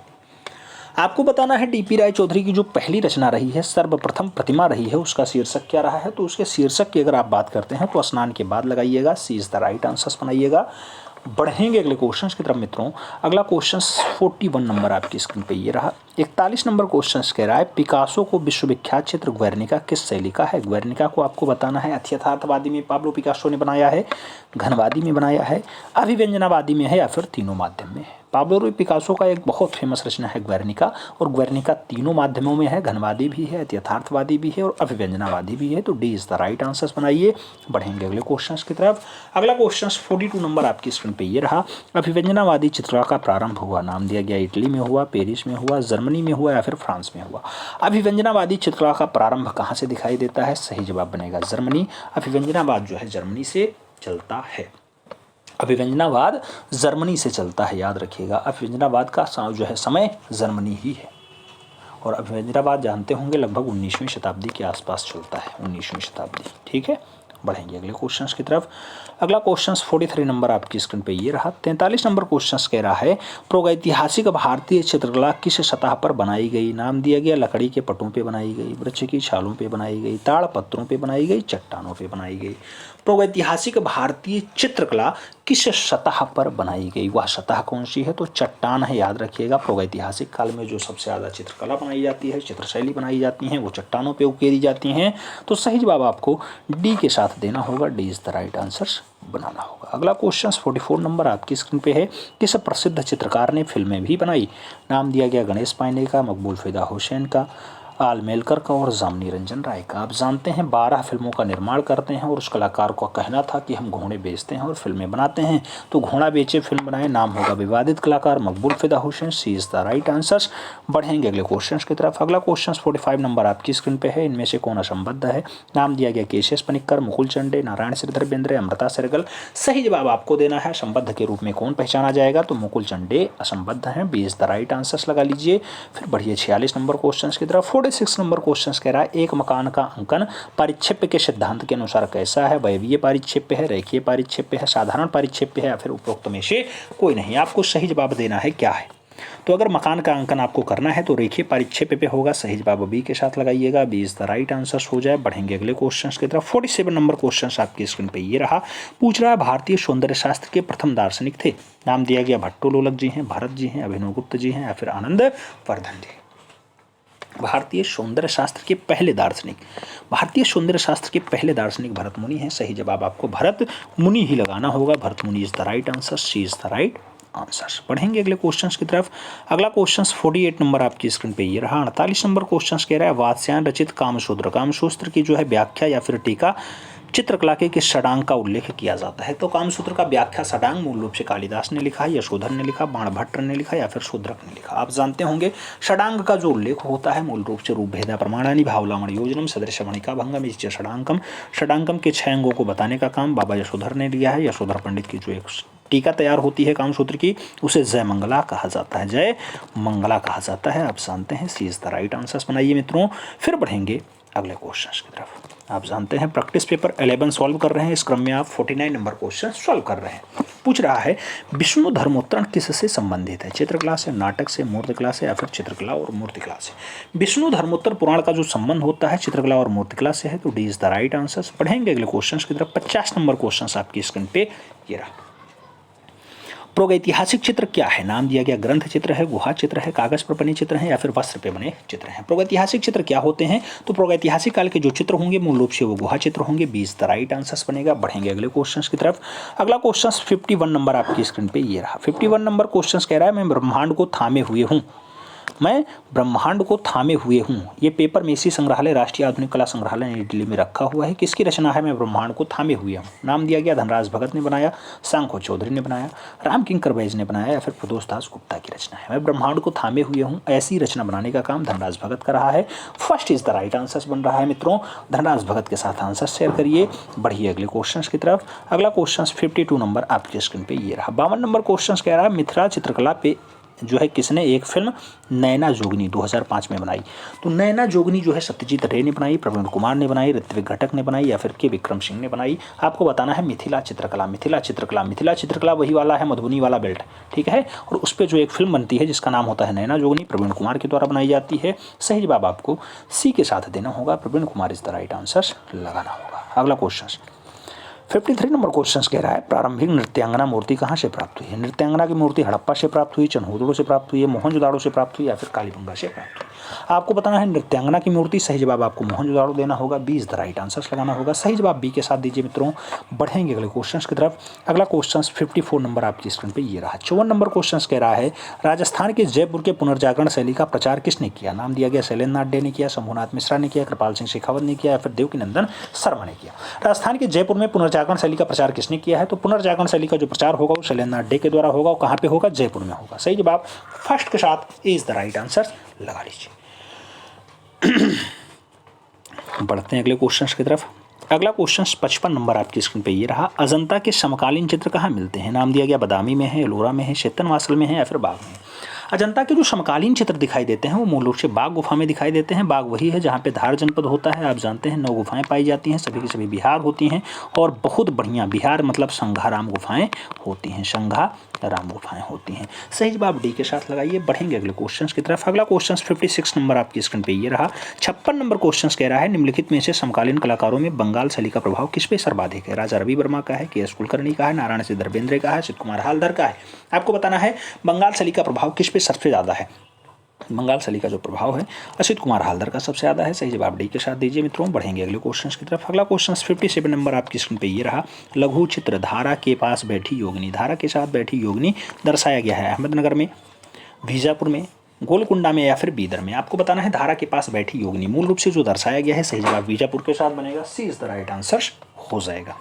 आपको बताना है डीपी राय चौधरी की जो पहली रचना रही है, सर्वप्रथम प्रतिमा रही है, उसका शीर्षक क्या रहा है? तो उसके शीर्षक की अगर आप बात करते हैं तो स्नान के बाद लगाइएगा, सी इज द राइट आंसर बनाइएगा। बढ़ेंगे अगले क्वेश्चंस की तरफ मित्रों। अगला क्वेश्चन 41 नंबर आपकी स्क्रीन पे ये रहा। 41 नंबर क्वेश्चन कह रहा है पिकासो को विश्वविख्यात चित्र ग्वेर्निका किस शैली का है? ग्वेर्निका को आपको बताना है यथार्थवादी में पाब्लो पिकासो ने बनाया है, घनवादी में बनाया है, अभिव्यंजनावादी में है या फिर तीनों माध्यम में है। पाब्लो पिकासो का एक बहुत फेमस रचना है ग्वेर्निका, और ग्वेर्निका तीनों माध्यमों में है, घनवादी भी है, यथार्थवादी भी है और अभिव्यंजनावादी भी है। तो D is the right answer बनाइए। बढ़ेंगे अगले क्वेश्चन की तरफ। अगला क्वेश्चन 42 नंबर आपकी स्क्रीन पे ये रहा। अभिव्यंजनावादी चित्रकला का प्रारंभ हुआ, नाम दिया गया इटली में हुआ, पेरिस में हुआ, जर्मनी में हुआ या फिर फ्रांस में हुआ। अभिव्यंजनावादी चित्रकला का प्रारंभ कहाँ से दिखाई देता है? सही जवाब बनेगा जर्मनी। अभिव्यंजनावाद जो है जर्मनी से चलता है, अभिव्यंजनावाद जर्मनी से चलता है, याद रखिएगा। अभिव्यंजनावाद का जो है समय जर्मनी ही है, और अभिव्यंजनावाद जानते होंगे लगभग 19वीं शताब्दी के आसपास चलता है, 19वीं शताब्दी। ठीक है, बढ़ेंगे अगले क्वेश्चंस की तरफ। अगला क्वेश्चंस 43 नंबर आपकी स्क्रीन पे ये रहा। 43 नंबर क्वेश्चंस कह रहा है प्रागैतिहासिक भारतीय चित्रकला किस सतह पर बनाई गई? नाम दिया गया लकड़ी के पटों पे बनाई गई, वृक्ष की छालों पे बनाई गई, ताड़ पत्रों पे बनाई गई, चट्टानों पे बनाई गई। प्रागैतिहासिक भारतीय चित्रकला किस सतह पर बनाई गई? वह सतह कौन सी है? तो चट्टान है, याद रखिएगा। प्रागैतिहासिक काल में जो सबसे ज़्यादा चित्रकला बनाई जाती है, चित्रशैली बनाई जाती हैं, वो चट्टानों पे उकेरी जाती हैं। तो सही जवाब आपको डी के साथ देना होगा, D is the right answer बनाना होगा। अगला क्वेश्चन 44 नंबर आपकी स्क्रीन पे है। किस प्रसिद्ध चित्रकार ने फिल्में भी बनाई? नाम दिया गया गणेश पांडे का, मकबूल फिदा हुसैन का, आलमेलकर का और जामनी रंजन राय का। आप जानते हैं 12 फिल्मों का निर्माण करते हैं और उस कलाकार को कहना था कि हम घोड़े बेचते हैं और फिल्में बनाते हैं, तो घोड़ा बेचे फिल्म बनाए, नाम होगा विवादित कलाकार मकबूल फिदा हुसैन, सी इज द राइट आंसर। बढ़ेंगे अगले क्वेश्चन की तरफ। अगला क्वेश्चन 45 नंबर आपकी स्क्रीन पे है। इनमें से कौन असंबद्ध है? नाम दिया गया केशेश पनिक्कर, मुकुल चंडे, नारायण श्रीधर बेंद्रे, अमृता सहगल। सही जवाब आपको देना है संबद्ध के रूप में कौन पहचाना जाएगा? तो मुकुल चंडे असंबद्ध हैं, B is the right answer लगा लीजिए। फिर बढ़िए 46 नंबर क्वेश्चन की तरफ। 46 नंबर क्वेश्चन कह रहा है एक मकान का अंकन परिक्षेप्य के सिद्धांत के अनुसार कैसा है? वैवीय परिक्षेप्य है, रेखीय परिक्षेप्य है, साधारण परिक्षेप्य है या फिर उपरोक्त में से कोई नहीं। आपको सही जवाब देना है क्या है? तो अगर मकान का अंकन आपको करना है तो रेखीय परिक्षेप पे होगा। सही जवाब बी के साथ लगाइएगा। B is the right answer हो जाए। बढ़ेंगे अगले क्वेश्चन की तरफ। 47 नंबर क्वेश्चन आपकी स्क्रीन पे ये रहा। पूछ रहा है भारतीय सौंदर्य शास्त्र के प्रथम दार्शनिक थे। नाम दिया गया भट्टोलोलक जी हैं, भरत जी हैं, अभिनव गुप्त जी हैं या फिर आनंद वर्धन जी। भारतीय सौंदर्य शास्त्र के पहले दार्शनिक, भारतीय सौंदर्य शास्त्र के पहले दार्शनिक भरत मुनि हैं। सही जवाब आपको भरत मुनि ही लगाना होगा। Bharat Muni is the right answer. C is the right answer. बढ़ेंगे अगले क्वेश्चंस की तरफ। अगला क्वेश्चन 48 नंबर आपकी स्क्रीन पे ये रहा। 48 नंबर क्वेश्चन कह रहा है वात्स्यायन रचित कामसूत्र, कामसूत्र की जो है व्याख्या या फिर टीका चित्रकला के किस षडांग का उल्लेख किया जाता है। तो कामसूत्र का व्याख्या षडांग मूल रूप से कालिदास ने लिखा, यशोधर ने लिखा, बाणभट्ट ने लिखा या फिर शूद्रक ने लिखा। आप जानते होंगे षडांग का जो उल्लेख होता है मूल रूप से रूप भेदा प्रमाणानि भावलामण योजनम सदृश मणिका भंगम इस षडांगम, षडांगम के 6 अंगों को बताने का काम बाबा यशोधर ने लिया है। यशोधर पंडित की जो एक टीका तैयार होती है कामसूत्र की, उसे जय मंगला कहा जाता है। जय मंगला कहा जाता है। आप जानते हैं। सी इज द राइट आंसर बनाइए मित्रों। फिर बढ़ेंगे अगले क्वेश्चन की तरफ। आप जानते हैं प्रैक्टिस पेपर 11 सॉल्व कर रहे हैं। इस क्रम में आप 49 नंबर क्वेश्चन सॉल्व कर रहे हैं। पूछ रहा है विष्णु धर्मोत्तरण किससे संबंधित है। चित्रकला से, नाटक से, मूर्तिकला से या फिर चित्रकला और मूर्तिकला से। विष्णु धर्मोत्तर पुराण का जो संबंध होता है चित्रकला और मूर्तिकला से है। तो D is the right answer. पढ़ेंगे अगले क्वेश्चन की तरफ। 50 नंबर क्वेश्चन आपकी स्क्रीन पे ये रहा। प्रागैतिहासिक चित्र क्या है। नाम दिया गया ग्रंथ चित्र है, गुहा चित्र है, कागज पर बने चित्र हैं या फिर वस्त्र पे बने चित्र हैं। प्रागैतिहासिक चित्र क्या होते हैं। तो प्रागैतिहासिक काल के जो चित्र होंगे मूल रूप से वो गुहा चित्र होंगे। 20 द राइट आंसर बनेगा। बढ़ेंगे अगले क्वेश्चन की तरफ। अगला क्वेश्चन 51 नंबर आपकी स्क्रीन पे ये रहा। 51 नंबर क्वेश्चन कह रहा है मैं ब्रह्मांड को थामे हुए हूँ, मैं ब्रह्मांड को थामे हुए हूँ। ये पेपर मेसी संग्रहालय, राष्ट्रीय आधुनिक कला संग्रहालय नई दिल्ली में रखा हुआ है। किसकी रचना है मैं ब्रह्मांड को थामे हुए हूँ। नाम दिया गया धनराज भगत ने बनाया, सांखो चौधरी ने बनाया, राम किंकर बैज ने बनाया या फिर प्रदोष दास गुप्ता की रचना है। मैं ब्रह्मांड को थामे हुए हूँ, ऐसी रचना बनाने का काम धनराज भगत का रहा है। First is the right answer बन रहा है मित्रों। धनराज भगत के साथ आंसर शेयर करिए। बढ़िए अगले क्वेश्चन की तरफ। अगला क्वेश्चन 52 नंबर आपके स्क्रीन पे ये रहा। 52 नंबर क्वेश्चन कह रहा है मिथिला चित्रकला पे जो है किसने एक फिल्म नैना जोगिनी 2005 में बनाई। तो नैना जोगिनी जो है सत्यजीत रे ने बनाई, प्रवीण कुमार ने बनाई, ऋत्विक घटक ने बनाई या फिर के विक्रम सिंह ने बनाई। आपको बताना है मिथिला चित्रकला। मिथिला चित्रकला, मिथिला चित्रकला वही वाला है मधुबनी वाला बेल्ट, ठीक है। और उस पर जो एक फिल्म बनती है जिसका नाम होता है नैना जोगिनी, प्रवीण कुमार के द्वारा बनाई जाती है। सही जवाब आपको सी के साथ देना होगा। Praveen Kumar is the right answer लगाना होगा। अगला क्वेश्चन 53 नंबर क्वेश्चन कह रहा है प्रारंभिक नृत्यांगना मूर्ति कहाँ से प्राप्त हुई है। नृत्यांगना की मूर्ति हड़प्पा से प्राप्त हुई, चन्होदड़ो से प्राप्त हुई है, मोहनजोदाड़ो से प्राप्त हुई या फिर कालीबंगा से प्राप्त हुई। आपको बताना है नृत्यांगना की मूर्ति। सही जवाब आपको मोहनजोदाड़ो देना होगा। B is the right answer लगाना होगा। सही जवाब बी के साथ दीजिए मित्रों। बढ़ेंगे अगले क्वेश्चन की तरफ। अगला क्वेश्चन 54 नंबर आपकी स्क्रीन पर ये रहा। 54 नंबर क्वेश्चन कह रहा है राजस्थान के जयपुर के पुनर्जागरण शैली का प्रचार किसने किया। नाम दिया गया शैलेंद्र नाथ डे ने किया, शंभुनाथ मिश्रा ने किया, कृपाल सिंह शेखावत ने किया या फिर देवकीनंदन शर्मा ने किया। राजस्थान के जयपुर में पुनर्जागरण शैली का प्रचार किसने किया है। तो पुनर्जागरण शैली का जो प्रचार होगा वो शैलेंद्र नाथ डे के द्वारा होगा। कहाँ पे होगा, जयपुर में होगा। सही जवाब फर्स्ट के साथ इज द राइट आंसर लगा लीजिए। बढ़ते हैं अगले क्वेश्चन की तरफ। अगला क्वेश्चन 55 नंबर आपकी स्क्रीन पे ये रहा। अजंता के समकालीन चित्र कहाँ मिलते हैं। नाम दिया गया बदामी में है, एलोरा में है, शेतनवासल में है या फिर बाग में। अजंता के जो समकालीन चित्र दिखाई देते हैं वो मूल रूप से बाग गुफा में दिखाई देते हैं। बाग वही है जहाँ पे धार जनपद होता है। आप जानते हैं 9 गुफाएं पाई जाती हैं, सभी की सभी बिहार होती हैं और बहुत बढ़िया बिहार मतलब संघाराम गुफाएं होती हैं, संघाराम गुफाएं होती हैं। सही जवाब डी के साथ लगाइए। बढ़ेंगे अगले क्वेश्चन की तरफ। अगला क्वेश्चन 56 नंबर आपकी स्क्रीन पे ये रहा। 56 नंबर क्वेश्चन कह रहा है निम्नलिखित में से समकालीन कलाकारों में बंगाल शैली का प्रभाव किस पे सर्वाधिक है। राजा रवि वर्मा का है, के एस कुलकर्णी का है, नारायण सिंह धर्मेंद्र का है, असित कुमार हालदर का है। आपको बताना है बंगाल शैली का प्रभाव किस पे सबसे ज़्यादा है। बंगाल शैली का जो प्रभाव है असित कुमार हालदर का सबसे ज़्यादा है। सही जवाब डी के साथ दीजिए मित्रों। बढ़ेंगे अगले क्वेश्चन की तरफ। अगला क्वेश्चन 57 नंबर आपकी स्क्रीन पे ये रहा। लघु चित्र धारा के पास बैठी योगिनी, धारा के साथ बैठी योगिनी दर्शाया गया है अहमदनगर में, बीजापुर में, गोलकुंडा में या फिर बीदर में। आपको बताना है धारा के पास बैठी योगिनी मूल रूप से जो दर्शाया गया है। सही जवाब बीजापुर के साथ बनेगा। सी इज द राइट आंसर हो जाएगा।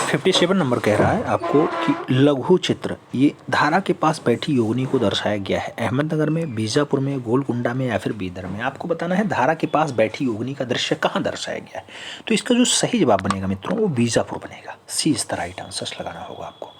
57 नंबर कह रहा है आपको कि लघु चित्र ये धारा के पास बैठी योगिनी को दर्शाया गया है अहमदनगर में, बीजापुर में, गोलकुंडा में या फिर बीदर में। आपको बताना है धारा के पास बैठी योगिनी का दृश्य कहाँ दर्शाया गया है। तो इसका जो सही जवाब बनेगा मित्रों वो बीजापुर बनेगा। सी इज द राइट आंसर लगाना होगा आपको।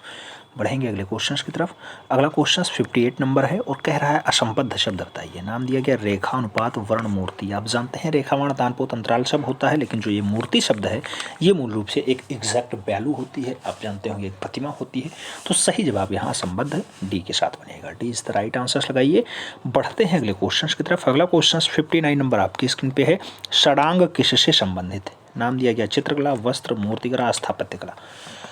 बढ़ेंगे अगले क्वेश्चन की तरफ। अगला क्वेश्चन 58 नंबर है और कह रहा है असंबद्ध शब्द बताइए। नाम दिया गया रेखा अनुपात वर्ण मूर्ति। आप जानते हैं रेखा वर्ण तानपोत अंतराल शब्द होता है, लेकिन जो ये मूर्ति शब्द है ये मूल रूप से एक एग्जैक्ट वैल्यू होती है। आप जानते होंगे एक प्रतिमा होती है। तो सही जवाब यहाँ असंबद्ध डी के साथ बनेगा। D is the right answer लगाइए। बढ़ते हैं अगले क्वेश्चन की तरफ। अगला क्वेश्चन 59 नंबर आपकी स्क्रीन पे है। षडांग किससे संबंधित है? नाम दिया गया चित्रकला, वस्त्र, मूर्तिकला, स्थापत्य कला।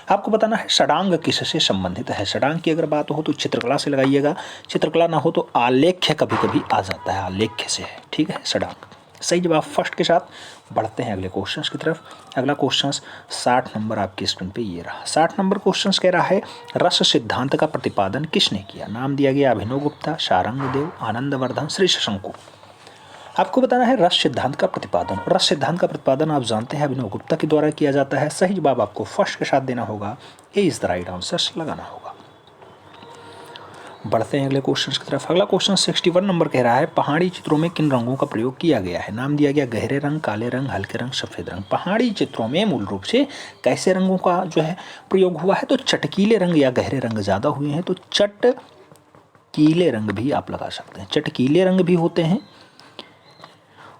आपको बताना है षडांग किससे संबंधित है। षडांग की अगर बात हो तो चित्रकला से लगाइएगा, चित्रकला ना हो तो आलेख्य कभी कभी आ जाता है, आलेख्य से है, ठीक है, षडांग सही जवाब फर्स्ट के साथ। बढ़ते हैं अगले क्वेश्चन की तरफ। अगला क्वेश्चन 60 नंबर आपकी स्क्रीन पे ये रहा। 60 नंबर क्वेश्चन कह रहा है रस सिद्धांत का प्रतिपादन किसने किया? नाम दिया गया अभिनव गुप्ता, शारंगदेव, आनंदवर्धन, श्री शंकु। आपको बताना है रस सिद्धांत का प्रतिपादन। रस सिद्धांत का प्रतिपादन आप जानते हैं अभिनव गुप्ता के द्वारा किया जाता है। सही जवाब आपको फर्स्ट के साथ देना होगा, ए इज द राइट आंसर लगाना होगा। बढ़ते हैं अगले क्वेश्चन की तरफ। अगला क्वेश्चन 61 नंबर कह रहा है पहाड़ी चित्रों में किन रंगों का प्रयोग किया गया है? नाम दिया गया गहरे रंग, काले रंग, हल्के रंग, सफेद रंग। पहाड़ी चित्रों में मूल रूप से कैसे रंगों का जो है प्रयोग हुआ है? तो चटकीले रंग या गहरे रंग ज्यादा हुए हैं तो चटकीले रंग भी आप लगा सकते हैं। चटकीले रंग भी होते हैं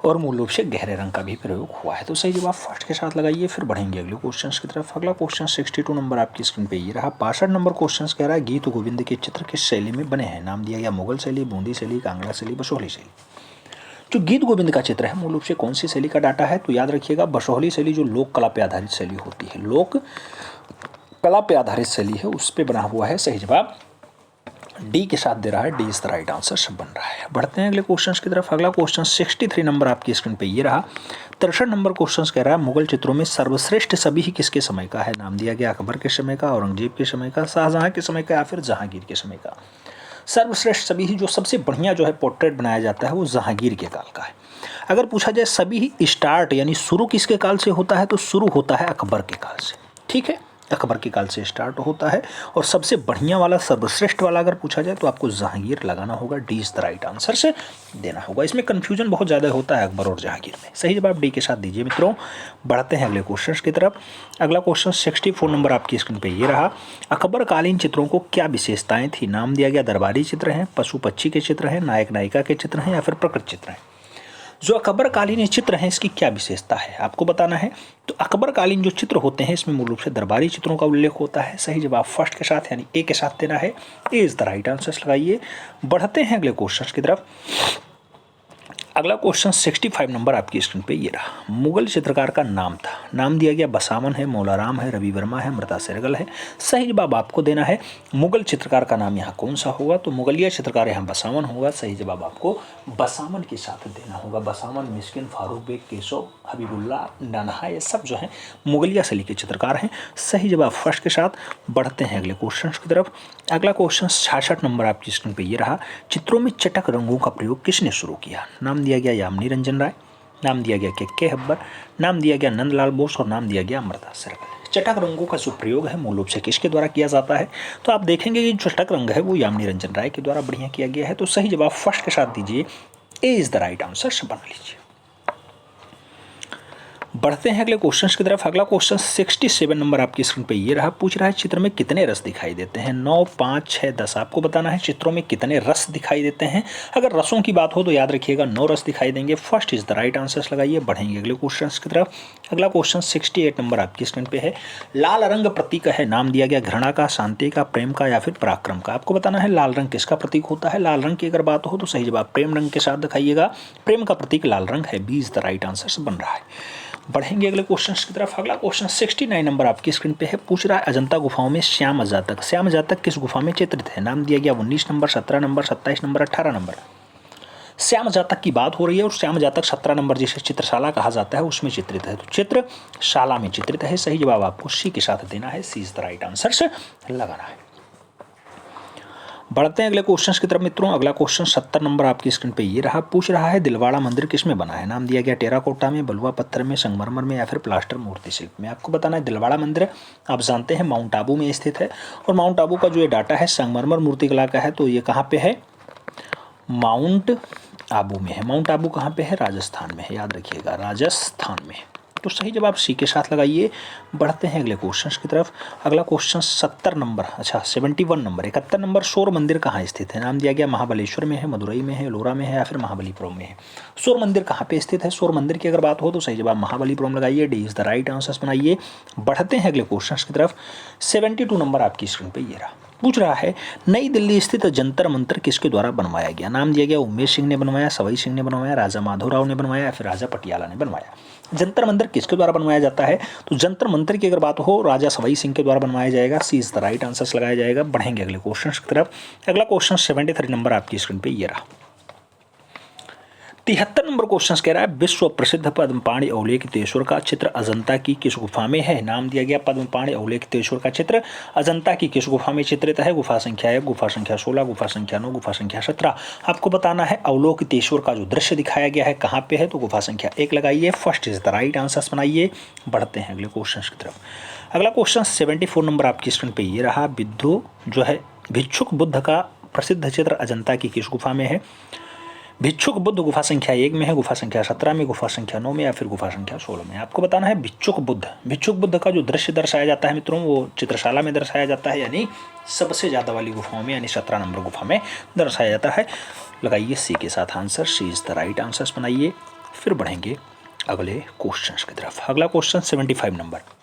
और मूल रूप से गहरे रंग का भी प्रयोग हुआ है। तो सही जवाब फर्स्ट के साथ लगाइए। फिर बढ़ेंगे अगले क्वेश्चन की तरफ। अगला क्वेश्चन 62 नंबर आपकी स्क्रीन पे ये रहा। 62 नंबर क्वेश्चन कह रहा है गीत गोविंद के चित्र किस शैली में बने हैं? नाम दिया गया मुगल शैली, बूंदी शैली, कांगड़ा शैली, बसोहली शैली। जो गीत गोविंद का चित्र है मूल रूप से कौन सी शैली का डाटा है? तो याद रखिएगा बसोहली शैली जो लोक कला पे आधारित शैली होती है, लोक कला पे आधारित शैली है, उस पर बना हुआ है। सही जवाब डी के साथ दे रहा है, D is the right answer सब बन रहा है। बढ़ते हैं अगले क्वेश्चन की तरफ। अगला क्वेश्चन 63 नंबर आपकी स्क्रीन पे ये रहा। 63 नंबर क्वेश्चन कह रहा है मुगल चित्रों में सर्वश्रेष्ठ सभी ही किसके समय का है? नाम दिया गया अकबर के समय का, औरंगजेब के समय का, शाहजहां के समय का या फिर जहांगीर के समय का। सर्वश्रेष्ठ सभी ही जो सबसे बढ़िया जो है पोर्ट्रेट बनाया जाता है वो जहांगीर के काल का है। अगर पूछा जाए सभी ही स्टार्ट यानी शुरू किसके काल से होता है तो शुरू होता है अकबर के काल से, ठीक है, अकबर के काल से स्टार्ट होता है। और सबसे बढ़िया वाला सर्वश्रेष्ठ वाला अगर पूछा जाए तो आपको जहांगीर लगाना होगा, D is the right answer से देना होगा। इसमें कंफ्यूजन बहुत ज़्यादा होता है अकबर और जहांगीर में। सही जवाब डी के साथ दीजिए मित्रों। बढ़ते हैं अगले क्वेश्चन की तरफ। अगला क्वेश्चन 64 नंबर आपकी स्क्रीन पर ये रहा। अकबर कालीन चित्रों को क्या विशेषताएं थी? नाम दिया गया दरबारी चित्र हैं, पशु पक्षी के चित्र हैं, नायक नायिका के चित्र हैं या फिर प्रकृति चित्र हैं। जो अकबर कालीन चित्र हैं इसकी क्या विशेषता है आपको बताना है। तो अकबर कालीन जो चित्र होते हैं इसमें मूल रूप से दरबारी चित्रों का उल्लेख होता है। सही जवाब फर्स्ट के साथ यानी ए के साथ देना है, ए इज द राइट आंसर लगाइए। बढ़ते हैं अगले क्वेश्चन की तरफ। अगला क्वेश्चन 65 नंबर आपकी स्क्रीन पे ये रहा। मुगल चित्रकार का नाम था। नाम दिया गया बसावन है, मौलाराम है, रवि वर्मा है, मृता सेरगल है। सही जवाब आपको देना है मुगल चित्रकार का नाम यहाँ कौन सा होगा? तो मुगलिया चित्रकार यहाँ बसावन होगा। सही जवाब आपको बसावन के साथ देना होगा। बसावन, मिस्किन, फारूक बेग, केशव, हबीबुल्ला, नन्हा, ये सब जो है मुगलिया शैली के चित्रकार हैं। सही जवाब फर्स्ट के साथ। बढ़ते हैं अगले क्वेश्चन की तरफ। अगला क्वेश्चन 66 नंबर आपकी स्क्रीन पे ये रहा। चित्रों में चटक रंगों का प्रयोग किसने शुरू किया? नाम दिया गया यामिनी रंजन राय, नाम दिया गया के हब्बर, नाम दिया गया नंदलाल बोस और नाम दिया गया अमृता सेरगल। चटक रंगों का जो प्रयोग है मूल रूप से किसके द्वारा किया जाता है? तो आप देखेंगे कि जो चटक रंग है वो यामिनी रंजन राय के द्वारा बढ़िया किया गया है। तो सही जवाब फर्स्ट के साथ दीजिए, ए इज द राइट आंसर बना लीजिए। बढ़ते हैं अगले क्वेश्चन की तरफ। अगला क्वेश्चन 67 नंबर आपकी स्क्रीन पे ये रहा। पूछ रहा है चित्र में कितने रस दिखाई देते हैं? 9, 5, 6, 10। आपको बताना है चित्रों में कितने रस दिखाई देते हैं। अगर रसों की बात हो तो याद रखिएगा 9 रस दिखाई देंगे। First is the right answer लगाइए। बढ़ेंगे अगले क्वेश्चन की तरफ। अगला क्वेश्चन 68 नंबर आपकी स्क्रीन पे है। लाल रंग प्रतीक है। नाम दिया गया घृणा का, शांति का, प्रेम का या फिर पराक्रम का। आपको बताना है लाल रंग किसका प्रतीक होता है। लाल रंग की अगर बात हो तो सही जवाब प्रेम रंग के साथ दिखाइएगा। प्रेम का प्रतीक लाल रंग है, B is the right answer बन रहा है। बढ़ेंगे अगले क्वेश्चन की तरफ। अगला क्वेश्चन 69 नंबर आपकी स्क्रीन पे है। पूछ रहा है अजंता गुफाओं में श्याम जातक। श्याम जातक किस गुफा में चित्रित है? नाम दिया गया 19 number, 17 number, 27 number, 18 number. Shyam जातक की बात हो रही है और श्याम जातक 17 नंबर जिसे चित्रशाला कहा जाता है उसमें चित्रित है। तो चित्रशाला में चित्रित है। सही जवाब आपको सी के साथ देना है, सी इज द राइट आंसर से लगाना है। बढ़ते हैं अगले क्वेश्चन की तरफ मित्रों। अगला क्वेश्चन 70 नंबर आपकी स्क्रीन पे ये रहा। पूछ रहा है दिलवाड़ा मंदिर किस में बना है? नाम दिया गया टेराकोटा में, बलुआ पत्थर में, संगमरमर में या फिर प्लास्टर मूर्ति शिल्प में। आपको बताना है दिलवाड़ा मंदिर आप जानते हैं माउंट आबू में स्थित है और माउंट आबू का जो ये डाटा है संगमरमर मूर्तिकला का है। तो ये कहाँ पे है? माउंट आबू में है। माउंट आबू कहाँ पे है? राजस्थान में है, याद रखिएगा राजस्थान में। तो सही जवाब सी के साथ लगाइए। बढ़ते हैं अगले क्वेश्चन की तरफ। अगला क्वेश्चन 70 नंबर, अच्छा 71 नंबर, 71 नंबर, सौर मंदिर कहाँ स्थित है? नाम दिया गया महाबलेश्वर में है, मदुरई में है, एलोरा में है या फिर महाबलीपुरम में है। सौर मंदिर कहाँ पे स्थित है? सौर मंदिर की अगर बात हो तो सही जवाब महाबलीपुरम लगाइए, D is the right answer बनाइए। बढ़ते हैं अगले क्वेश्चन की तरफ। 72 नंबर आपकी स्क्रीन पर ये रहा। पूछ रहा है नई दिल्ली स्थित जंतर मंतर किसके द्वारा बनवाया गया? नाम दिया गया उमेश सिंह ने बनवाया, सवाई सिंह ने बनवाया, राजा माधोराव ने बनवाया या फिर राजा पटियाला ने बनवाया। जंतर मंतर किसके द्वारा बनवाया जाता है? तो जंतर मंतर की अगर बात हो राजा सवाई सिंह के द्वारा बनवाया जाएगा, सी इज द राइट आंसर लगाया जाएगा। बढ़ेंगे अगले क्वेश्चन की तरफ। अगला क्वेश्चन 73 नंबर आपकी स्क्रीन पे ये रहा। 73 नंबर क्वेश्चन कह रहा है विश्व प्रसिद्ध पद्मपाणि अवलोकितेश्वर का चित्र अजंता की किस गुफा में है? नाम दिया गया पद्मपाणि अवलोकितेश्वर का चित्र अजंता की किस गुफा में चित्रित है? गुफा संख्या 1, गुफा संख्या 16, गुफा संख्या 9, गुफा संख्या 17। आपको बताना है अवलोकितेश्वर का जो दृश्य दिखाया गया है कहाँ पे है, तो गुफा संख्या 1 लगाइए। First is the right answer बनाइए। बढ़ते हैं अगले क्वेश्चन की तरफ। अगला क्वेश्चन 74 नंबर आपकी स्क्रीन पर ये रहा। बुद्ध जो है भिक्षुक बुद्ध का प्रसिद्ध चित्र अजंता की किस गुफा में है? भिक्षुक बुद्ध गुफा संख्या 1 में है, गुफा संख्या 17 में, गुफा संख्या 9 में या फिर गुफा संख्या 16 में। आपको बताना है भिक्षुक बुद्ध का जो दृश्य दर्शाया जाता है मित्रों वो चित्रशाला में दर्शाया जाता है, यानी सबसे ज़्यादा वाली गुफाओं में, यानी 17 नंबर गुफा में दर्शाया जाता है। लगाइए सी के साथ answer, C is the right answer बनाइए। फिर बढ़ेंगे अगले क्वेश्चन की तरफ। अगला क्वेश्चन 75 नंबर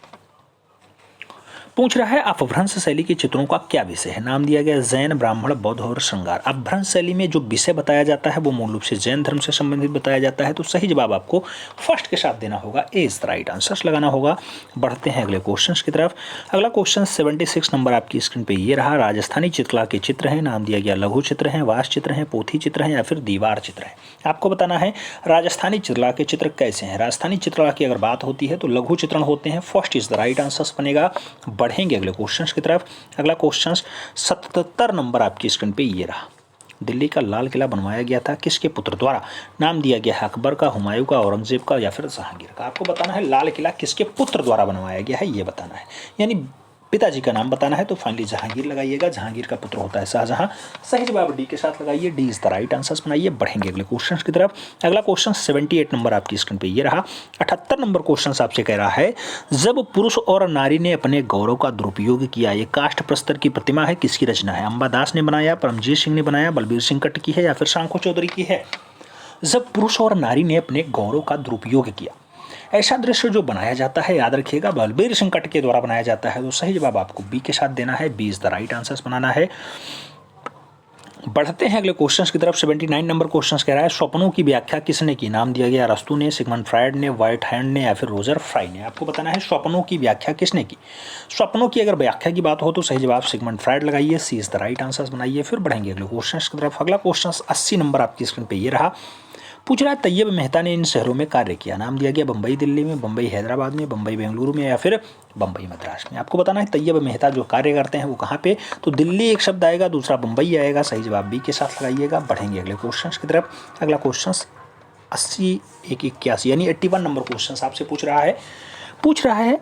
पूछ रहा है अपभ्रंश शैली के चित्रों का क्या विषय है? नाम दिया गया जैन, ब्राह्मण, बौद्ध और श्रृंगार। अपभ्रंश शैली में जो विषय बताया जाता है वो मूल रूप से जैन धर्म से संबंधित बताया जाता है, तो सही जवाब आपको फर्स्ट के साथ देना होगा, ए इज द राइट आंसर लगाना होगा। बढ़ते हैं अगले क्वेश्चन की तरफ। अगला क्वेश्चन 76 नंबर आपकी स्क्रीन पर ये रहा। राजस्थानी चित्रकला के चित्र हैं, नाम दिया गया लघु चित्र हैं, वास चित्र हैं, पोथी चित्र हैं या फिर दीवार चित्र है। आपको बताना है राजस्थानी चित्रकला के चित्र कैसे हैं। राजस्थानी चित्रकला की अगर बात होती है तो लघु चित्रण होते हैं, first is the right answer बनेगा। बढ़ेंगे अगले क्वेश्चन की तरफ। अगला क्वेश्चन 77 नंबर आपकी स्क्रीन पे ये रहा। दिल्ली का लाल किला बनवाया गया था किसके पुत्र द्वारा? नाम दिया गया है अकबर का, हुमायूं का, औरंगजेब का या फिर जहांगीर का। आपको बताना है लाल किला किसके पुत्र द्वारा बनवाया गया है, ये बताना है, यानी पिताजी का नाम बताना है। तो फाइनली जहांगीर लगाइएगा, जहांगीर का पुत्र होता है शाहजहां। सही जवाब डी के साथ लगाइए, D is the right answer बनाइए। बढ़ेंगे अगले क्वेश्चन की तरफ। अगला क्वेश्चन 78 नंबर आपकी स्क्रीन पे ये रहा। 78 नंबर क्वेश्चन आपसे कह रहा है जब पुरुष और नारी ने अपने गौरव का दुरुपयोग किया, ये काष्ठ प्रस्तर की प्रतिमा है, किसकी रचना है? अंबादास ने बनाया, परमजीत सिंह ने बनाया, बलबीर सिंह कट्ट की है या फिर शंखो चौधरी की है? जब पुरुष और नारी ने अपने गौरव का दुरुपयोग किया, ऐसा दृश्य जो बनाया जाता है याद रखिएगा बलबीर सिंह कट्ट के द्वारा बनाया जाता है, तो सही जवाब आपको बी के साथ देना है, B is the right answer बनाना है। बढ़ते हैं अगले क्वेश्चन की तरफ। 79 नंबर क्वेश्चन कह रहा है स्वप्नों की व्याख्या किसने की? नाम दिया गया अरस्तू ने, सिगमंड फ्रायड ने, व्हाइट हैंड ने या फिर रोजर फ्राई ने। आपको बताना है स्वप्नों की व्याख्या किसने की। स्वप्नों की अगर व्याख्या की बात हो तो सही जवाब सिगमंड फ्रायड लगाइए, सी इज द राइट आंसर बनाइए। फिर बढ़ेंगे अगले क्वेश्चन की तरफ। अगला क्वेश्चन 80 नंबर आपकी स्क्रीन पर ये रहा। पूछ रहा है तैयब मेहता ने इन शहरों में कार्य किया। नाम दिया गया बम्बई दिल्ली में, बम्बई हैदराबाद में, बम्बई बेंगलुरु में या फिर बम्बई मद्रास में। आपको बताना है तैयब मेहता जो कार्य करते हैं वो कहाँ पे, तो दिल्ली एक शब्द आएगा, दूसरा बम्बई आएगा। सही जवाब बी के साथ लगाइएगा। बढ़ेंगे अगले क्वेश्चन की तरफ। अगला क्वेश्चन 81 यानी 81 नंबर क्वेश्चन आपसे पूछ रहा है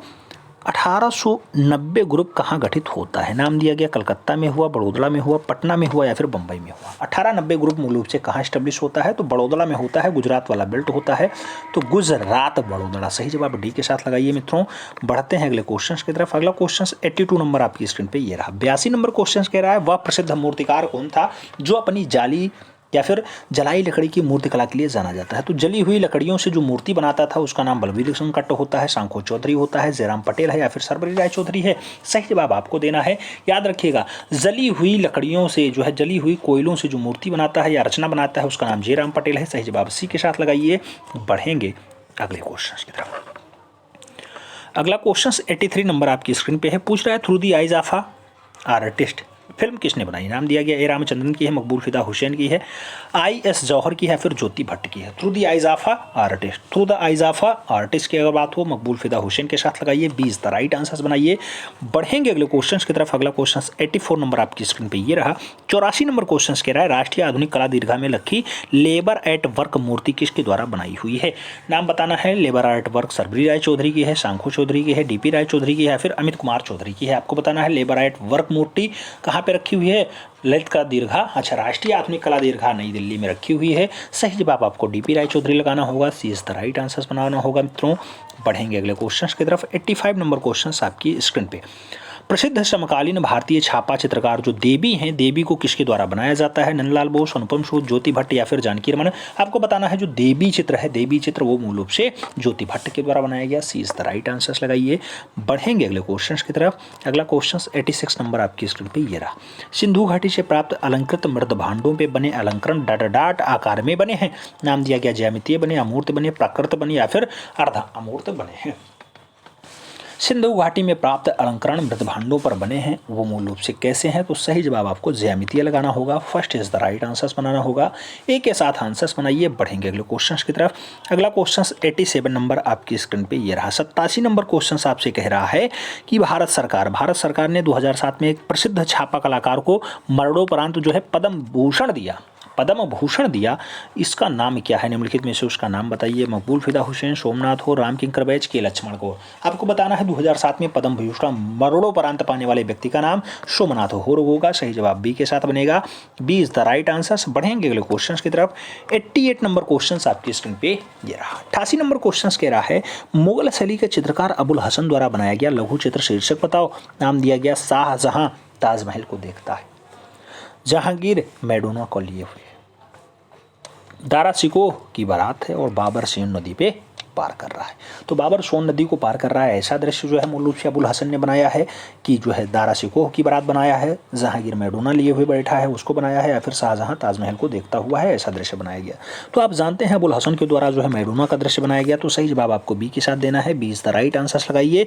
1890 ग्रुप कहाँ गठित होता है? नाम दिया गया कलकत्ता में हुआ, बड़ौदा में हुआ, पटना में हुआ या फिर बम्बई में हुआ। 1890 ग्रुप मूल रूप से कहाँ स्टेब्लिश होता है? तो बड़ौदा में होता है, गुजरात वाला बेल्ट होता है, तो गुजरात बड़ौदा। सही जवाब डी के साथ लगाइए मित्रों। बढ़ते हैं अगले क्वेश्चन की तरफ। अगला क्वेश्चन 82 नंबर आपकी स्क्रीन पे ये रहा। 82 नंबर क्वेश्चन कह रहा है वह प्रसिद्ध मूर्तिकार कौन था जो अपनी जाली या फिर जलाई लकड़ी की मूर्तिकला के लिए जाना जाता है? तो जली हुई लकड़ियों से जो मूर्ति बनाता था उसका नाम बलबीर सिंह कट्ट होता है, शंखो चौधरी होता है, जयराम पटेल है या फिर सरबरी राय चौधरी है। सही जवाब आपको देना है। याद रखिएगा जली हुई लकड़ियों से जो है, जली हुई कोयलों से जो मूर्ति बनाता है या रचना बनाता है उसका नाम जयराम पटेल है। सही जवाब सी के साथ लगाइए। बढ़ेंगे अगले क्वेश्चन की तरफ। अगला क्वेश्चन 83 नंबर आपकी स्क्रीन पे है। पूछ रहा है through the eyes of artist film किसने बनाई? नाम दिया गया ए रामचंद्रन की है, मकबूल फिदा हुसैन की है, आई.एस. जौहर की है, फिर ज्योति भट्ट की है। Through the eyes of artist, through the eyes of artist की अगर बात हो मकबूल फिदा हुसैन के साथ लगाइए, B is the right answer बनाइए। बढ़ेंगे अगले क्वेश्चन की तरफ। अगला क्वेश्चन 84 नंबर आपकी स्क्रीन पे ये रहा। 84 नंबर क्वेश्चन कह रहा है राष्ट्रीय आधुनिक कला दीर्घा में लखी लेबर एट वर्क मूर्ति किसके द्वारा बनाई हुई है? नाम बताना है। लेबर एट वर्क सरबरी राय चौधरी की है, शंखो चौधरी की है, डी.पी. राय चौधरी की है या फिर अमित कुमार चौधरी की है। आपको बताना है लेबर एट वर्क मूर्ति कहाँ पे रखी हुई है? ललित कला दीर्घा, अच्छा, राष्ट्रीय आधुनिक कला दीर्घा नई दिल्ली में रखी हुई है। सही जवाब आपको डीपी रायचौधरी लगाना होगा, सी इज द राइट आंसर बनाना होगा मित्रों। बढ़ेंगे अगले क्वेश्चन की तरफ। 85 नंबर क्वेश्चन आपकी स्क्रीन पे। प्रसिद्ध समकालीन भारतीय छापा चित्रकार जो देवी हैं, देवी को किसके द्वारा बनाया जाता है? नंदलाल बोस, अनुपम सूद, ज्योति भट्ट या फिर जानकी रमन? आपको बताना है जो देवी चित्र है, देवी चित्र वो मूल रूप से ज्योति भट्ट के द्वारा बनाया गया। सी इज द राइट आंसर लगाइए। बढ़ेंगे अगले क्वेश्चन की तरफ। अगला क्वेश्चन 86 नंबर आपकी स्क्रीन पे ये रहा। सिंधु घाटी से प्राप्त अलंकृत मृद भांडों पे बने अलंकरण डाट आकार में बने हैं। नाम दिया गया ज्यामितीय बने, अमूर्त बने, प्राकृत बने या फिर अर्ध अमूर्त बने हैं। सिंधु घाटी में प्राप्त अलंकरण मृत भांडों पर बने हैं, वो मूल रूप से कैसे हैं? तो सही जवाब आपको ज्यामितीय लगाना होगा। First is the right answers बनाना होगा। एक के साथ आंसर्स बनाइए। बढ़ेंगे अगले क्वेश्चन की तरफ। अगला क्वेश्चन 87 नंबर आपकी स्क्रीन पे ये रहा। 87 नंबर क्वेश्चन आपसे कह रहा है कि भारत सरकार ने 2007 में एक प्रसिद्ध छापा कलाकार को मरणोपरांत जो है पद्म भूषण दिया। इसका नाम क्या है? निम्नलिखित में से उसका नाम बताइए। मकबूल फिदा हुसैन, सोमनाथ हो, राम किंकर बैच के लक्ष्मण को? आपको बताना है 2007 में पद्म भूषण मरणोपरांत पाने वाले व्यक्ति का नाम सोमनाथ होगा। सही जवाब बी के साथ बनेगा। B is the right answer. बढ़ेंगे अगले क्वेश्चन की तरफ। 88 नंबर क्वेश्चन आपकी स्क्रीन पे ये रहा। 88 नंबर क्वेश्चन कह रहा है मुगल शैली के चित्रकार अबुल हसन द्वारा बनाया गया लघु चित्र शीर्षक बताओ। नाम दिया गया शाहजहां ताजमहल को देखता है, जहांगीर मैडोना को लिए हुए, दारा सिकोह की बारात है और बाबर सोन नदी पे पार कर रहा है। तो बाबर सोन नदी को पार कर रहा है, ऐसा दृश्य जो है मूल रूप से अबुल हसन ने बनाया है कि जो है दारा सिकोह की बारात बनाया है, जहांगीर मैडोना लिए हुए बैठा है उसको बनाया है, या फिर शाहजहां ताजमहल को देखता हुआ है, ऐसा दृश्य बनाया गया। तो आप जानते हैं अबुल हसन के द्वारा जो है मैडोना का दृश्य बनाया गया। तो सही जवाब आपको बी के साथ देना है। B is the right answer लगाइए।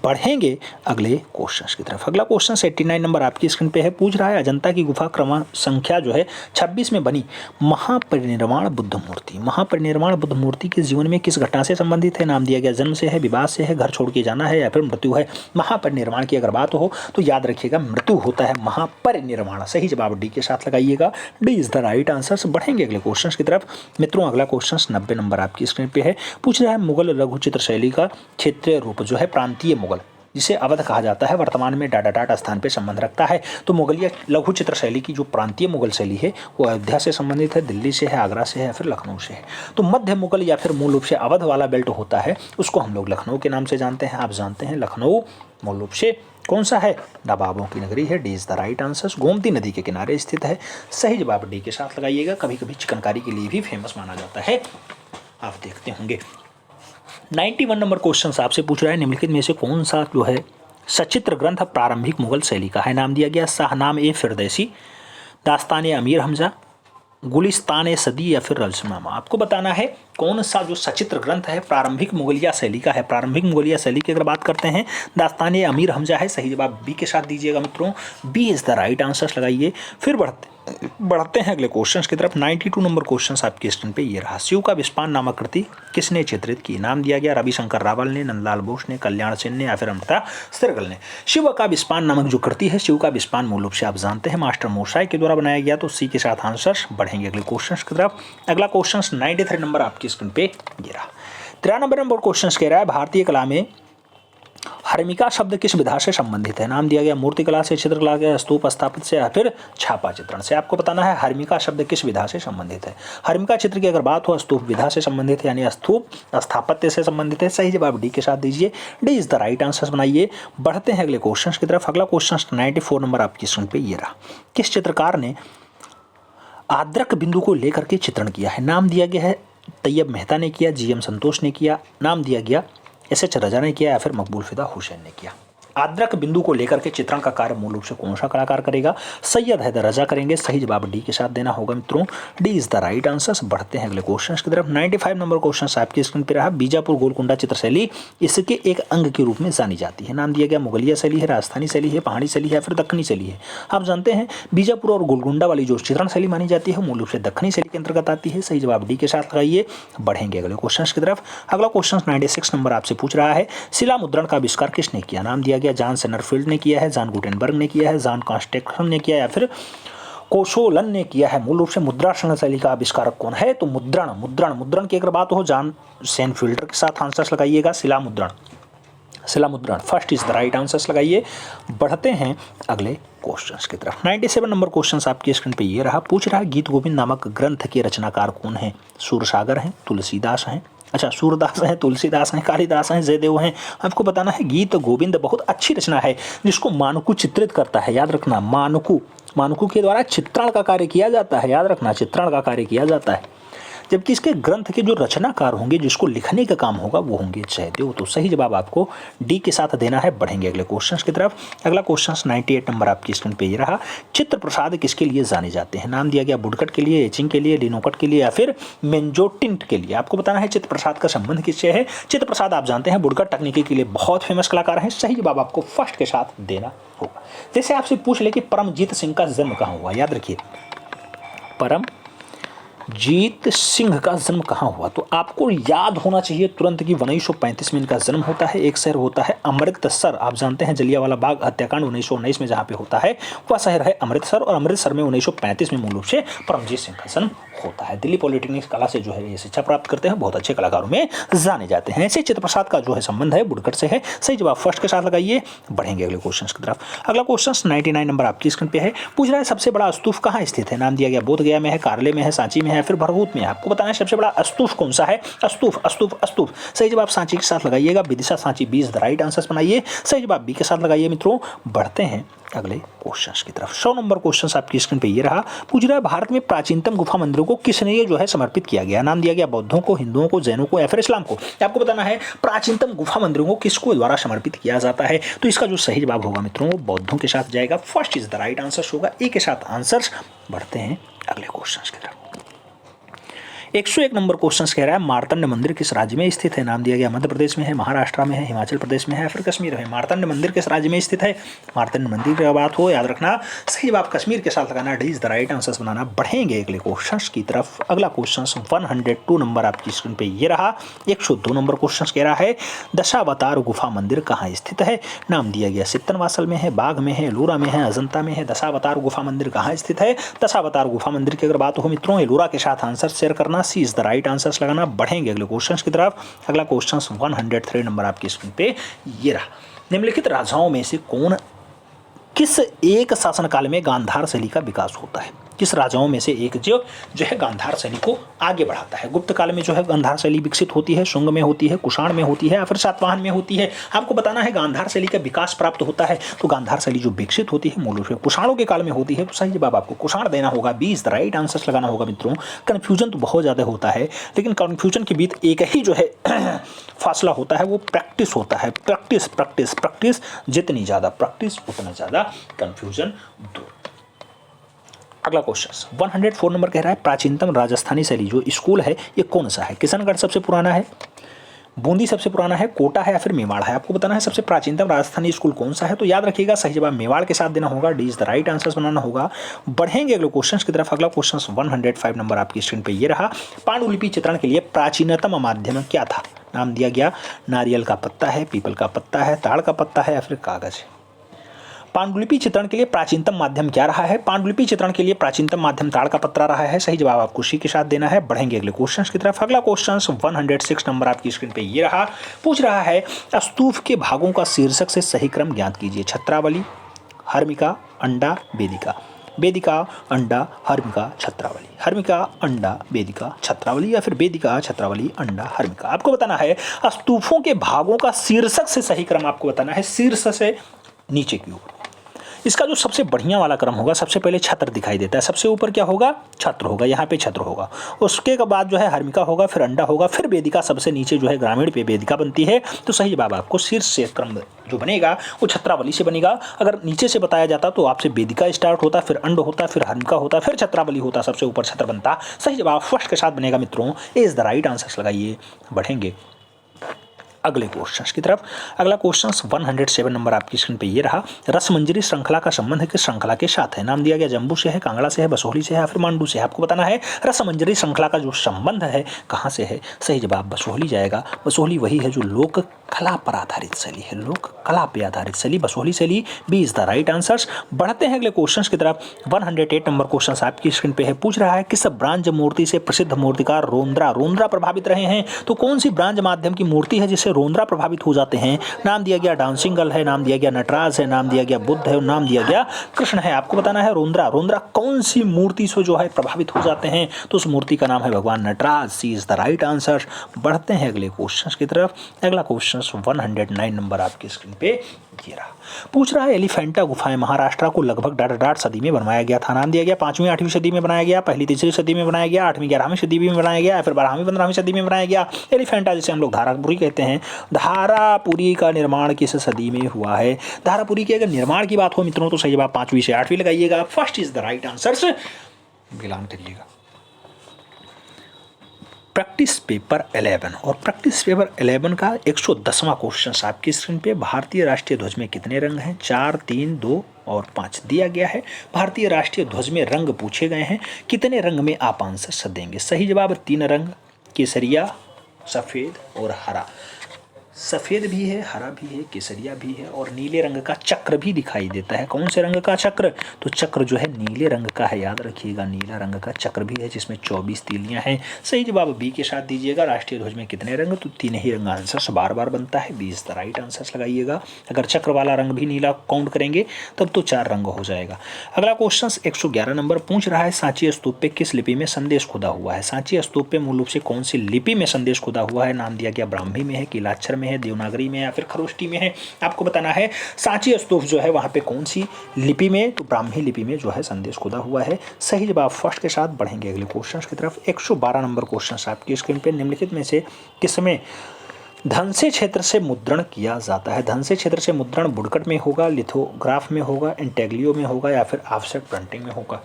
बढ़ेंगे अगले क्वेश्चन की तरफ। अगला क्वेश्चन 89 नंबर आपकी स्क्रीन पे है। पूछ रहा है अजंता की गुफा क्रमांक संख्या जो है 26 में बनी महापरिनिर्वाण बुद्ध मूर्ति। महापरिनिर्वाण बुद्ध मूर्ति के जीवन में किस घटना से संबंधित है? नाम दिया गया जन्म से है, विवाह से है, घर छोड़ के जाना है या फिर मृत्यु है। महापरिनिर्वाण की अगर बात हो तो याद रखिएगा मृत्यु होता है महापरिनिर्वाण। सही जवाब डी के साथ लगाइएगा। D is the right answer. बढ़ेंगे अगले क्वेश्चन की तरफ मित्रों। अगला क्वेश्चन 90 नंबर आपकी स्क्रीन पे है। पूछ रहा है मुगल लघु चित्र शैली का क्षेत्रीय रूप जो है प्रांतीय मुगल, जिसे अवध कहा जाता है, वर्तमान में डाटा स्थान पे संबंध रखता है। तो मुगलिया लघु चित्र शैली की जो प्रांतीय मुगल शैली है वो अयोध्या से संबंधित है, दिल्ली से है, आगरा से है या फिर लखनऊ से है। तो मध्य मुगल या फिर मूल रूप से अवध वाला बेल्ट होता है, उसको हम लोग लखनऊ के नाम से जानते हैं। आप जानते हैं लखनऊ मूल रूप से कौन सा है? नवाबों की नगरी है। D is the right answer. Gomti नदी के किनारे स्थित है। सही जवाब डी के साथ लगाइएगा। कभी कभी चिकनकारी के लिए भी फेमस माना जाता है, आप देखते होंगे। 91 नंबर क्वेश्चन आपसे पूछ रहा है निम्नलिखित में से कौन सा जो है सचित्र ग्रंथ प्रारंभिक मुगल शैली का है? नाम दिया गया शाहनाम ए फिरदौसी, दास्तान ए अमीर हमजा, गुलिस्तान ए सदी या फिर रल्सनामा? आपको बताना है कौन सा जो सचित्र ग्रंथ है प्रारंभिक मुगलिया शैली का है। प्रारंभिक मुगलिया शैली की अगर बात करते हैं दास्तान ए अमीर हमजा है। सही जवाब बी के साथ दीजिएगा मित्रों। B is the right answer लगाइए। फिर बढ़ते हैं अगले क्वेश्चन की तरफ। 92 नंबर क्वेश्चन आपकी स्क्रीन पे ये रहा। शिव का विस्पान नामक कृति किसने चित्रित की? नाम दिया गया रविशंकर रावल ने, नंदलाल बोस ने, कल्याण सेन ने या फिर अमृता सहगल ने? शिव का विस्पान नामक जो कृति है, शिव का विस्पान मूल रूप से आप जानते हैं मास्टर मोसाई के द्वारा बनाया गया। तो सी के साथ आंसर। बढ़ेंगे अगले क्वेश्चन की तरफ। अगला क्वेश्चन 93 नंबर आपकी स्क्रीन पे ये रहा। 93 नंबर क्वेश्चन कह रहा है भारतीय कला में हर्मिका शब्द किस विधा से संबंधित है? नाम दिया गया मूर्तिकला से, चित्रकला के, स्तूप स्थापित से या फिर छापा चित्रण से? आपको बताना है हर्मिका शब्द किस विधा से संबंधित है। हर्मिका चित्र की अगर बात हो स्तूप विधा से संबंधित है, यानी स्तूप स्थापत्य से संबंधित है। सही जवाब डी के साथ दीजिए। D is the right answer बनाइए। बढ़ते हैं अगले क्वेश्चन की तरफ। अगला क्वेश्चन 94 नंबर आपकी स्क्रीन पे ये रहा। किस चित्रकार ने आद्रक बिंदु को लेकर के चित्रण किया है? नाम दिया गया है तैयब मेहता ने किया, जीएम संतोष ने किया, नाम दिया गया एसएच रजा ने किया या फिर मकबूल फिदा हुसैन ने किया? आद्रक बिंदु को लेकर के चित्रण का कार्य मूल रूप से कौन सा कलाकार करेगा? सैयद हैदर रजा करेंगे। सही जवाब डी के साथ देना होगा मित्रों। D is the right answer. बढ़ते हैं अगले क्वेश्चन की तरफ। 95 नंबर क्वेश्चन आपकी स्क्रीन पर रहा। बीजापुर गोलकुंडा चित्रशैली इसके एक अंग के रूप में जानी जाती है। नाम दिया गया मुगलिया शैली है, राजस्थानी शैली है, पहाड़ी शैली है, फिर दक्षिणी शैली है? आप जानते हैं बीजापुर और गोलकुंडा वाली जो चित्रण शैली मानी जाती है मूल रूप से दक्षिणी शैली के अंतर्गत आती है। सही जवाब डी के साथ लगाइए। बढ़ेंगे अगले क्वेश्चन की तरफ। अगला क्वेश्चन 96 नंबर आपसे पूछ रहा है शिला मुद्रण का आविष्कार किसने किया? नाम दिया गया जॉन सेनरफील्ड ने किया है, जॉन गुटेनबर्ग ने किया है, जॉन कॉन्स्टेक्सन ने किया या फिर कोशोलन ने किया है? मूल रूप से मुद्रा शैली का आविष्कारक कौन है? तो मुद्रण की अगर बात हो जॉन सेनफील्ड के साथ आंसर लगाइएगा। शिला मुद्रण शिलामुद्रण, first is the right answers लगाइए। बढ़ते हैं अगले क्वेश्चंस की तरफ। 97 नंबर क्वेश्चंस आपकी स्क्रीन पे ये रहा। पूछ रहा है गीत गोविंद नामक ग्रंथ के रचनाकार कौन है? सूरसागर हैं, तुलसीदास हैं, अच्छा सूरदास हैं, तुलसीदास हैं, कालिदास हैं, जयदेव हैं। आपको बताना है गीत गोविंद बहुत अच्छी रचना है जिसको मानकू चित्रित करता है। याद रखना, मानकू के द्वारा चित्रण का कार्य किया जाता है। याद रखना, चित्रण का कार्य किया जाता है। जबकि इसके ग्रंथ के जो रचनाकार होंगे, जिसको लिखने का काम होगा, वो होंगे जयदेव। तो सही जवाब आपको डी के साथ देना है। बढ़ेंगे अगले क्वेश्चंस की तरफ। अगला क्वेश्चन 98 नंबर आपकी स्क्रीन पे ये रहा। चित्र प्रसाद किसके लिए जाने जाते हैं? नाम दिया गया वुडकट के लिए, एचिंग के लिए, लिनोकट के लिए या फिर मेंजोटिंट के लिए। आपको बताना है चित्र प्रसाद का संबंध किससे है। चित्र प्रसाद आप जानते हैं वुडकट तकनीकी के लिए बहुत फेमस कलाकार हैं। सही जवाब आपको फर्स्ट के साथ देना होगा। जैसे आपसे पूछ ले कि परमजीत सिंह का जन्म कहाँ हुआ, याद रखिए परमजीत सिंह का जन्म कहाँ हुआ, तो आपको याद होना चाहिए तुरंत कि 1935 में इनका जन्म होता है। एक शहर होता है अमृतसर, आप जानते हैं जलियांवाला बाग हत्याकांड 1919 में जहाँ पे होता है वह शहर है अमृतसर, और अमृतसर में 1935 में मूल रूप से परमजीत सिंह का जन्म होता है। दिल्ली पॉलिटेक्निक कला से जो है ये शिक्षा प्राप्त करते हैं, बहुत अच्छे कलाकारों में जाने जाते हैं। ऐसे चित्र प्रसाद का जो है संबंध है वुडकट से है। सही जवाब फर्स्ट के साथ लगाइए। बढ़ेंगे अगले क्वेश्चन की तरफ। अगला क्वेश्चन 99 नंबर आपकी स्क्रीन पे है। पूछ रहा है सबसे बड़ा स्तूप कहाँ स्थित है? नाम दिया गया बोध गया में है, कारले में है, सांची में है, फिर भरभूत में है। आपको बताना है सबसे बड़ा स्तूप कौन सा है। स्तूप सही जवाब सांची के साथ लगाइएगा। Vidisha Sanchi 20 the right answers बनाइए। सही जवाब बी के साथ लगाइए मित्रों। बढ़ते हैं अगले क्वेश्चंस की तरफ। 100 नंबर क्वेश्चंस आपकी स्क्रीन पे ये रहा। पूछ रहा है भारत में प्राचीनतम गुफा मंदिरों को किसने जो है समर्पित किया गया? नाम दिया गया बौद्धों को, हिंदुओं को, जैनों को या फिर इस्लाम को। आपको बताना है प्राचीनतम गुफा मंदिरों को किसको द्वारा समर्पित किया जाता है। तो इसका जो सही जवाब होगा मित्रों वो बौद्धों के साथ जाएगा। First is the right answer होगा, ए के साथ आंसर्स। बढ़ते हैं अगले क्वेश्चन की तरफ। 101 नंबर क्वेश्चन कह रहा है मार्तंड मंदिर किस राज्य में स्थित है? नाम दिया गया मध्य प्रदेश में है, महाराष्ट्र में है, हिमाचल प्रदेश में है या फिर कश्मीर में। मार्तंड मंदिर किस राज्य में स्थित है? मार्तंड मंदिर की बात हो याद रखना सही जवाब कश्मीर के साथ लगाना, D is the right answer बनाना। बढ़ेंगे अगले क्वेश्चन की तरफ। अगला क्वेश्चन 102 नंबर आपकी स्क्रीन पे ये रहा। 102 नंबर क्वेश्चन कह रहा है दशावतार गुफा मंदिर कहाँ स्थित है? नाम दिया गया सित्तनवासल में है, बाघ में है, एलोरा में है, अजंता में है। दशावतार गुफा मंदिर कहाँ स्थित है? दशावतार गुफा मंदिर की अगर बात हो मित्रों एलोरा के साथ आंसर शेयर करना, सी इज द राइट आंसर्स लगाना। बढ़ेंगे अगले क्वेश्चंस की तरफ। अगला क्वेश्चन 103 नंबर आपकी स्क्रीन पे ये रहा। निम्नलिखित राजाओं में से किस एक शासनकाल में गांधार शैली का विकास होता है? किस राजाओं में से एक जो है गांधार शैली को आगे बढ़ाता है? गुप्त काल में जो है गांधार शैली विकसित होती है, शुंग में होती है, कुषाण में होती है या फिर सातवाहन में होती है। आपको बताना है गांधार शैली का विकास प्राप्त होता है तो गांधार शैली जो विकसित होती है मूल रूप से कुषाणों के काल में होती है। तो सही जवाब आपको कुषाण देना होगा। 20 द राइट आंसर्स लगाना होगा मित्रों। कन्फ्यूजन तो बहुत ज़्यादा होता है लेकिन कन्फ्यूजन के बीच एक ही जो है फासला होता है वो प्रैक्टिस होता है। प्रैक्टिस जितनी ज़्यादा प्रैक्टिस उतना ज़्यादा कन्फ्यूजन दूर। अगला क्वेश्चन 104 नंबर कह रहा है प्राचीनतम राजस्थानी शैली जो स्कूल है ये कौन सा है? किशनगढ़ सबसे पुराना है, बूंदी सबसे पुराना है, कोटा है या फिर मेवाड़ है। आपको बताना है सबसे प्राचीनतम राजस्थानी स्कूल कौन सा है। तो याद रखिएगा सही जवाब मेवाड़ के साथ देना होगा, D is the right answer बनाना होगा। बढ़ेंगे अगले क्वेश्चन की तरफ। अगला क्वेश्चन 105 नंबर आपकी स्क्रीन पे ये रहा। पांडुलिपि चित्रण के लिए प्राचीनतम माध्यम क्या था? नाम दिया गया नारियल का पत्ता है, पीपल का पत्ता है, ताड़ का पत्ता है या फिर कागज है। पांडुलिपि चित्रण के लिए प्राचीनतम माध्यम क्या रहा है? पांडुलिपि चित्रण के लिए प्राचीनतम माध्यम ताड़ का पत्रा रहा है। सही जवाब आपको सी के साथ देना है। बढ़ेंगे अगले क्वेश्चन की तरफ। अगला क्वेश्चन 106 नंबर आपकी स्क्रीन पे ये रहा। पूछ रहा है स्तूप के भागों का शीर्षक से सही क्रम ज्ञात कीजिए। छत्रावली, हर्मिका, अंडा, वेदिका। वेदिका, अंडा, हर्मिका, छत्रावली। हर्मिका, अंडा, वेदिका, छत्रावली या फिर वेदिका, छत्रावली, अंडा, हर्मिका। आपको बताना है स्तूपों के भागों का शीर्षक से सही क्रम आपको बताना है, शीर्ष से नीचे की ओर। इसका जो सबसे बढ़िया वाला क्रम होगा, सबसे पहले छत्र दिखाई देता है, सबसे ऊपर क्या होगा? छत्र होगा, यहाँ पे छत्र होगा। उसके बाद जो है हर्मिका होगा, फिर अंडा होगा, फिर वेदिका, सबसे नीचे जो है ग्रामीण पे वेदिका बनती है। तो सही जवाब आपको शीर्ष से क्रम जो बनेगा वो छत्रावली से बनेगा। अगर नीचे से बताया जाता तो आपसे वेदिका स्टार्ट होता, फिर अंड होता, फिर हर्मिका होता, फिर छत्रावली होता, सबसे ऊपर छत्र बनता। सही जवाब फर्स्ट के साथ बनेगा मित्रों, ए इज द राइट आंसर लगाइए। बढ़ेंगे अगले क्वेश्चंस की तरफ। अगला क्वेश्चन 107 नंबर आपकी स्क्रीन पे ये रहा। रसमंजरी श्रृंखला का संबंध किस श्रृंखला के साथ है? नाम दिया गया जम्बू से है, कांगड़ा से है, बसोहली से है या फिर मांडू से है। आपको बताना है रसमंजरी श्रृंखला का जो संबंध है कहाँ से है। सही जवाब बसोहली जाएगा। बसोहली वही है जो लोक कला पर आधारित शैली है, लोक कला पर आधारित शैली बसोहली शैली। B is the right answers. बढ़ते हैं अगले क्वेश्चन की तरफ। 108 नंबर क्वेश्चन आपकी स्क्रीन पे है। पूछ रहा है किस ब्रांज मूर्ति से प्रसिद्ध मूर्तिकार रोंद्रा प्रभावित रहे हैं? तो कौन सी ब्रांज माध्यम की मूर्ति है जिससे से रोंद्रा प्रभावित हो जाते हैं? नाम दिया गया डांसिंग गर्ल है, नाम दिया गया नटराज है, नाम दिया गया बुद्ध है और नाम दिया गया कृष्ण है। आपको बताना है रोंद्रा। रोंद्रा कौन सी मूर्ति से जो है प्रभावित हो जाते हैं? तो उस मूर्ति का नाम है भगवान नटराज। सी इज द राइट आंसर। बढ़ते हैं अगले क्वेश्चन की तरफ। अगला क्वेश्चन 109 नंबर आपकी स्क्रीन पे ये रहा। पूछ रहा है एलिफेंटा गुफाएं महाराष्ट्र को लगभग डाट सदी में बनवाया गया था। नाम दिया गया 5वीं 8वीं सदी में बनाया गया, पहली 3री सदी में बनाया गया, 8वीं 11वीं सदी में बनाया गया या फिर 12वीं 15वीं सदी में बनाया गया। एलिफेंटा जिसे हम लोग धारापुरी कहते हैं, धारापुरी का निर्माण किस सदी में हुआ है? धारापुरी के अगर निर्माण की बात हो मित्रों तो सही जवाब 5वीं से 8वीं लगाइएगा। First is the right answer. मिलान करिएगा। प्रैक्टिस पेपर 11 और प्रैक्टिस पेपर 11 का 110वां क्वेश्चन आपकी स्क्रीन पे। भारतीय राष्ट्रीय ध्वज में कितने रंग हैं? 4, 3, 2 और 5 दिया गया है। भारतीय राष्ट्रीय ध्वज में रंग पूछे गए हैं, कितने रंग में आप आंसर देंगे? सही जवाब 3 रंग, केसरिया, सफ़ेद और हरा। सफ़ेद भी है, हरा भी है, केसरिया भी है और नीले रंग का चक्र भी दिखाई देता है। कौन से रंग का चक्र? तो चक्र जो है नीले रंग का है, याद रखिएगा। नीला रंग का चक्र भी है जिसमें 24 तीलियां हैं। सही जवाब बी के साथ दीजिएगा। राष्ट्रीय ध्वज में कितने रंग? तो 3 ही रंग आंसर बार बार बनता है। 20 द राइट आंसर लगाइएगा। अगर चक्र वाला रंग भी नीला काउंट करेंगे तब तो 4 रंग हो जाएगा। अगला क्वेश्चन 111 नंबर पूछ रहा है सांची स्तूप पे किस लिपि में संदेश खुदा हुआ है? सांची स्तूप पे मूल रूप से कौन सी लिपि में संदेश खुदा हुआ है? नाम दिया गया ब्राह्मी में है, कीलाक्षर में है, देवनागरी में या फिर खरोष्टी में है। आपको बताना है सांची स्तूप जो है वहां पे कौन सी लिपि में? तो ब्राह्मी लिपि में जो है संदेश खुदा हुआ है। सही जवाब फर्स्ट के साथ। बढ़ेंगे अगले क्वेश्चन की तरफ। 112 नंबर क्वेश्चन आपकी स्क्रीन पे। निम्नलिखित में से किसमें धनसे क्षेत्र से मुद्रण किया जाता है? धनसे क्षेत्र से मुद्रण बुड़कट में होगा, लिथोग्राफ में होगा, इंटेग्लियो में होगा या फिर ऑफसेट प्रिंटिंग में होगा?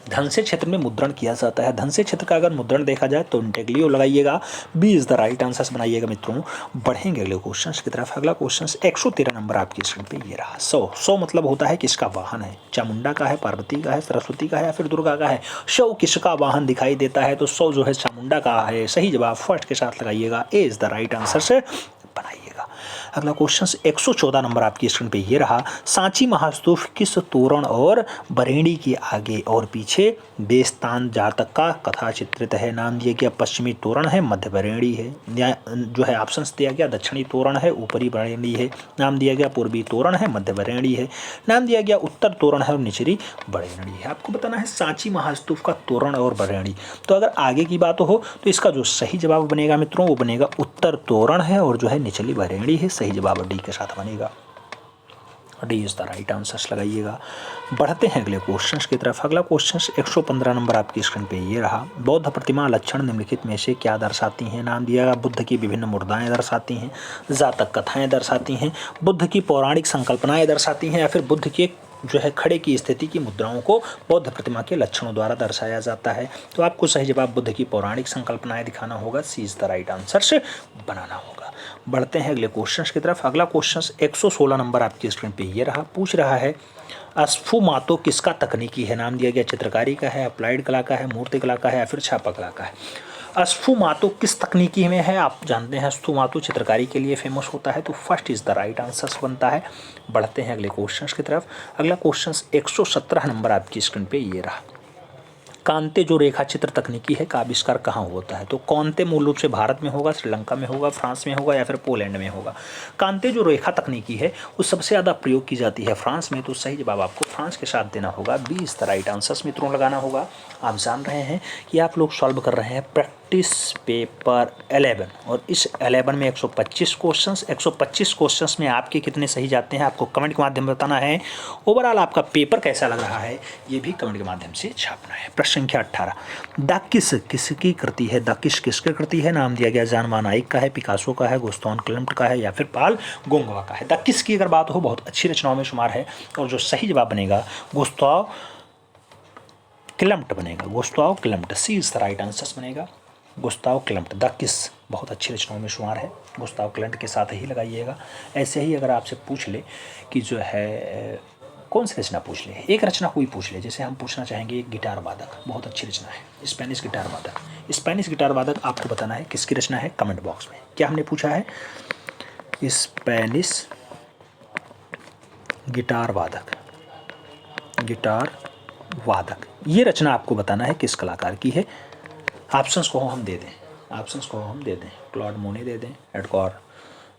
धनसे क्षेत्र में मुद्रण किया जाता है। धनसे क्षेत्र का अगर मुद्रण देखा जाए तो इंटेग्लियो लगाइएगा। B is the right answer बनाइएगा मित्रों। बढ़ेंगे अगले क्वेश्चन की तरफ। अगला क्वेश्चन 113 नंबर आपकी स्क्रीन पे ये रहा। 100 मतलब होता है किसका वाहन है? चामुंडा का है, पार्वती का है, सरस्वती का है या फिर दुर्गा का है? 100 किसका वाहन दिखाई देता है? तो 100 जो है चामुंडा का है। सही जवाब फर्स्ट के साथ लगाइएगा। ए इज द राइट आंसर से बनाइएगा। अगला क्वेश्चन 114 नंबर आपकी स्क्रीन पे ये रहा। सांची महास्तूप किस तोरण और बरेणी के आगे और पीछे बेस्तान जातक का कथा चित्रित है? नाम दिया गया पश्चिमी तोरण है, मध्य बरेणी है, जो है ऑप्शन दिया गया दक्षिणी तोरण है, ऊपरी बरेणी है। नाम दिया गया पूर्वी तोरण है, मध्य बरेणी है। नाम दिया गया उत्तर तोरण है और निचली बरेणी है। आपको बताना है सांची महास्तूप का तोरण और बरेणी। तो अगर आगे की बात हो तो इसका जो सही जवाब बनेगा मित्रों वो बनेगा उत्तर तोरण है और जो है निचली बरेणी है। सही जवाब डी के साथ बनेगा। D is the right answer लगाइएगा। बढ़ते हैं अगले क्वेश्चन की तरफ। अगला क्वेश्चन 115 नंबर आपकी स्क्रीन पे ये रहा। बौद्ध प्रतिमा लक्षण निम्नलिखित में से क्या दर्शाती हैं? नाम दिया गया बुद्ध की विभिन्न मुद्राएं दर्शाती हैं, जातक कथाएं दर्शाती हैं, बुद्ध की पौराणिक संकल्पनाएं दर्शाती हैं या फिर बुद्ध के जो है खड़े की स्थिति की मुद्राओं को बौद्ध प्रतिमा के लक्षणों द्वारा दर्शाया जाता है। तो आपको सही जवाब बुद्ध की पौराणिक संकल्पनाएं दिखाना होगा। सी इज द राइट आंसर से बनाना होगा। बढ़ते हैं अगले क्वेश्चन की तरफ। अगला क्वेश्चन 116 नंबर आपकी स्क्रीन पे ये रहा। पूछ रहा है स्फुमातो किसका तकनीकी है? नाम दिया गया चित्रकारी का है, अप्लाइड कला का है, मूर्ति कला का है या फिर छापा कला का है? स्फुमातो किस तकनीकी में है? आप जानते हैं स्फुमातो चित्रकारी के लिए फेमस होता है। तो first is the right answer बनता है। बढ़ते हैं अगले क्वेश्चन की तरफ। अगला क्वेश्चन 117 नंबर आपकी स्क्रीन पे ये रहा। कांते जो रेखा चित्र तकनीकी है का आविष्कार कहाँ होता है? तो कांते मूल रूप से भारत में होगा, श्रीलंका में होगा, फ्रांस में होगा या फिर पोलैंड में होगा? कांते जो रेखा तकनीकी है वो सबसे ज़्यादा प्रयोग की जाती है फ्रांस में। तो सही जवाब आपको फ्रांस के साथ देना होगा। B is the right answer मित्रों लगाना होगा। आप जान रहे हैं कि आप लोग सॉल्व कर रहे हैं प्रैक्टिस पेपर 11 और इस 11 में 125 क्वेश्चंस। 125 क्वेश्चंस में आपके कितने सही जाते हैं आपको कमेंट के माध्यम से बताना है। ओवरऑल आपका पेपर कैसा लग रहा है ये भी कमेंट के माध्यम से छापना है। प्रश्न संख्या 18। द किस किसकी कृति है? द किस किसकी कृति है? नाम दिया गया जान मान आइक का है, पिकासो का है, गुस्ताव क्लिम्ट का है या फिर पाल गोंगवा का है? द किस की अगर बात हो बहुत अच्छी रचनाओं में शुमार है और जो सही जवाब बनेगा गुस्ताव क्लिम्ट बनेगा। Gustav Klimt. C is the right answer बनेगा गुस्ताव क्लिम्ट। द किस बहुत अच्छी रचनाओं में शुमार है, गुस्ताव क्लिम्ट के साथ ही लगाइएगा। ऐसे ही अगर आपसे पूछ ले कि जो है कौन सी रचना पूछ ले, एक रचना कोई पूछ ले, जैसे हम पूछना चाहेंगे एक गिटार वादक बहुत अच्छी रचना है, स्पेनिश गिटार वादक। स्पेनिश गिटार वादक आपको बताना है किसकी रचना है कमेंट बॉक्स में। क्या हमने पूछा है? स्पेनिश गिटार वादक। गिटार वादक ये रचना आपको बताना है किस कलाकार की है। ऑप्शंस को हम दे दें। ऑप्शंस को हम दे दें, क्लॉड मोनी दे दें, एडगोर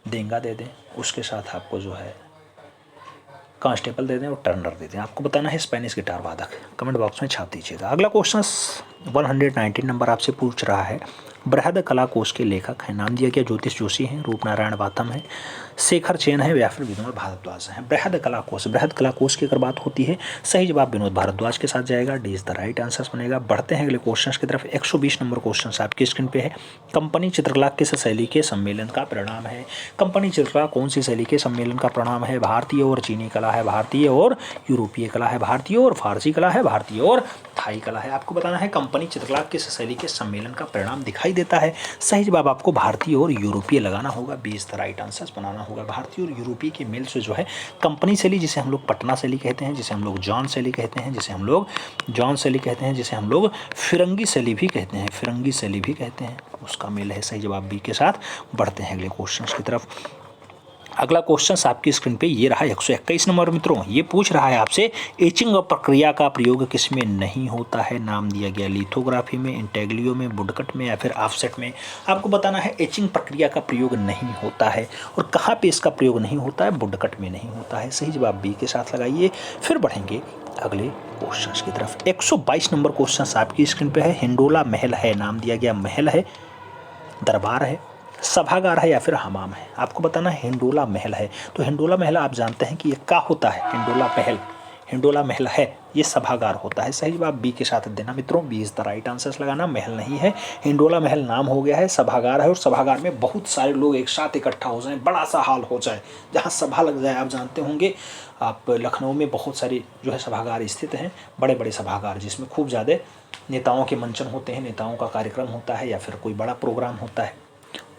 देंगा दे दें, उसके साथ आपको जो है कांस्टेबल दे दें और टर्नर दे दें। आपको बताना है स्पेनिश गिटार वादक। कमेंट बॉक्स में छाप दीजिएगा। अगला क्वेश्चन 119 नंबर आपसे पूछ रहा है, बृहद कला कोश के लेखक हैं, नाम दिया गया ज्योतिष जोशी हैं, रूपनारायण वातम है, शेखर चेन है या फिर विनोद भारद्वाज हैं। बृहद कला कोश की अगर बात होती है, सही जवाब विनोद भारद्वाज के साथ जाएगा। D is the right answer बनेगा। बढ़ते हैं अगले क्वेश्चन की तरफ। 120 नंबर क्वेश्चन आपकी स्क्रीन पे है। कंपनी चित्रकला किस शैली के सम्मेलन का परिणाम है? कंपनी चित्रकला कौन सी शैली के सम्मेलन का परिणाम है? भारतीय और चीनी कला है, भारतीय और यूरोपीय कला है, भारतीय और फारसी कला है, भारतीय और थाई कला है। आपको बताना है कंपनी चित्रकला किस शैली के सम्मेलन का परिणाम दिखाई देता है। सही जवाब आपको भारतीय और यूरोपीय लगाना होगा। 20 द राइट आंसर बनाना होगा। भारतीय और यूरोपीय के मेल से जो है कंपनी शैली, जिसे हम लोग पटना शैली कहते हैं, जिसे हम लोग जॉन शैली कहते हैं, जिसे हम लोग जॉन शैली कहते हैं, जिसे हम लोग फिरंगी शैली भी कहते हैं, फिरंगी शैली भी कहते हैं, उसका मेल है। सही जवाब बी के साथ। बढ़ते हैं अगले क्वेश्चन की तरफ। अगला क्वेश्चन आपकी स्क्रीन पे ये रहा 121 नंबर। मित्रों ये पूछ रहा है आपसे, एचिंग प्रक्रिया का प्रयोग किसमें नहीं होता है? नाम दिया गया लिथोग्राफी में, इंटेग्लियो में, वुडकट में या फिर ऑफसेट में। आपको बताना है एचिंग प्रक्रिया का प्रयोग नहीं होता है और कहाँ पे इसका प्रयोग नहीं होता है? वुडकट में नहीं होता है। सही जवाब बी के साथ लगाइए। फिर बढ़ेंगे अगले क्वेश्चन की तरफ। 122 नंबर क्वेश्चन आपकी स्क्रीन पे है। हिंडोला महल है, नाम दिया गया महल है, दरबार है, सभागार है या फिर हमाम है। आपको बताना है हिंडोला महल है। तो हिंडोला महल आप जानते हैं कि ये क्या होता है? हिंडोला महल है, ये सभागार होता है। सही जवाब बी के साथ देना मित्रों। B is the right answer लगाना। महल नहीं है, हिंडोला महल नाम हो गया है, सभागार है और सभागार में बहुत सारे लोग एक साथ इकट्ठा हो जाएं, बड़ा सा हॉल हो जाए जहाँ सभा लग जाए। आप जानते होंगे आप लखनऊ में बहुत सारे जो है सभागार स्थित हैं, बड़े बड़े सभागार, जिसमें खूब ज़्यादा नेताओं के मंचन होते हैं, नेताओं का कार्यक्रम होता है या फिर कोई बड़ा प्रोग्राम होता है।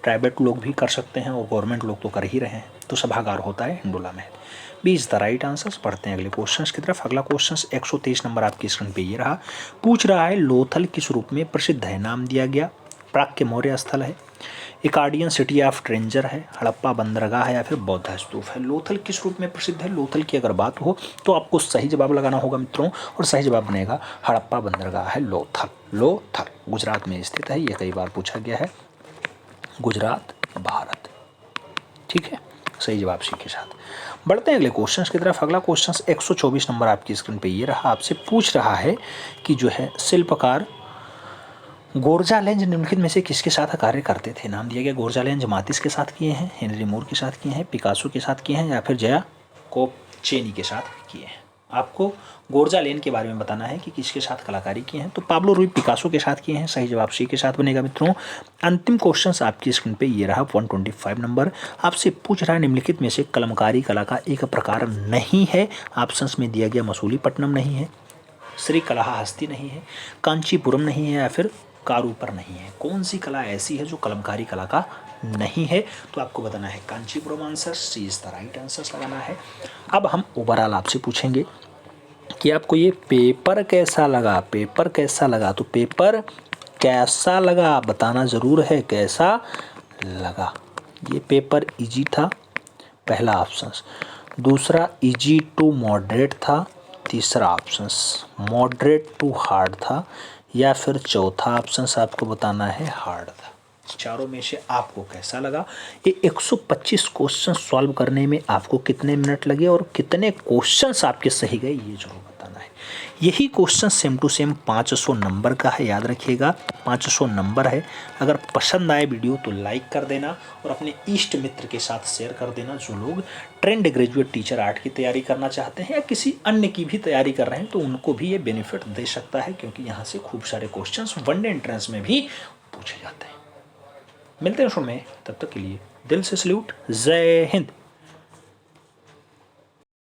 प्राइवेट लोग भी कर सकते हैं और गवर्नमेंट लोग तो कर ही रहे हैं। तो सभागार होता है Hindola Mahal. B is the right answer. पढ़ते हैं अगले क्वेश्चन की तरफ। अगला क्वेश्चन 123 नंबर आपकी स्क्रीन पे ये रहा। पूछ रहा है लोथल किस रूप में प्रसिद्ध है? नाम दिया गया प्राच्य मौर्य स्थल है, इकार्डियन सिटी ऑफ ट्रेंजर है, हड़प्पा बंदरगाह है या फिर बौद्ध स्तूप है। लोथल किस रूप में प्रसिद्ध है? लोथल की अगर बात हो तो आपको सही जवाब लगाना होगा मित्रों और सही जवाब बनेगा हड़प्पा बंदरगाह है लोथल गुजरात में स्थित है। ये कई बार पूछा गया है। गुजरात भारत। ठीक है, सही जवाब सी के साथ। बढ़ते हैं अगले क्वेश्चन की तरफ। अगला क्वेश्चन 124 नंबर आपकी स्क्रीन पे ये रहा। आपसे पूछ रहा है कि जो है शिल्पकार गोरजालेंज निम्नलिखित में से किसके साथ कार्य करते थे? नाम दिया गया गोरजालेंज मातिस के साथ किए हैं, हेनरी मूर के साथ किए हैं, पिकासो के साथ किए हैं या फिर जयाकोब चेनी के साथ किए हैं। आपको गोरजालेन के बारे में बताना है कि किसके साथ कलाकारी किए हैं। तो पाब्लो रूई पिकासो के साथ किए हैं। सही जवाब सी के साथ बनेगा मित्रों। अंतिम क्वेश्चन आपकी स्क्रीन पे ये रहा 125 नंबर। आपसे पूछ रहा है निम्नलिखित में से कलमकारी कला का एक प्रकार नहीं है। ऑप्शंस में दिया गया मसूलीपट्टनम नहीं है, श्री कलाहस्ती नहीं है, कांचीपुरम नहीं है या फिर कारूपर नहीं है। कौन सी कला ऐसी है जो कलमकारी कला का नहीं है? तो आपको बताना है Kanchipuram. Answer C is the right answer लगाना है। अब हम ओवरऑल आपसे पूछेंगे कि आपको ये पेपर कैसा लगा। तो पेपर कैसा लगा बताना ज़रूर है, कैसा लगा। ये पेपर इजी था, पहला ऑप्शन। दूसरा इजी टू मॉडरेट था, तीसरा ऑप्शन मॉडरेट टू हार्ड था या फिर चौथा ऑप्शन आपको बताना है हार्ड था। चारों में से आपको कैसा लगा? ये 125 क्वेश्चन सॉल्व करने में आपको कितने मिनट लगे और कितने क्वेश्चंस आपके सही गए ये जरूर बताना है। यही question same to same 500 number का है, याद रखिएगा 500 नंबर है। अगर पसंद आए वीडियो तो लाइक कर देना और अपने इष्ट मित्र के साथ शेयर कर देना जो लोग ट्रेंड ग्रेजुएट टीचर आर्ट की तैयारी करना चाहते हैं या किसी अन्य की भी तैयारी कर रहे हैं, तो उनको भी ये बेनिफिट दे सकता है क्योंकि यहाँ से खूब सारे क्वेश्चन वनडे एंट्रेंस में भी पूछे जाते हैं। मिलते हैं शो में, तब तक के लिए दिल से सल्यूट। जय हिंद।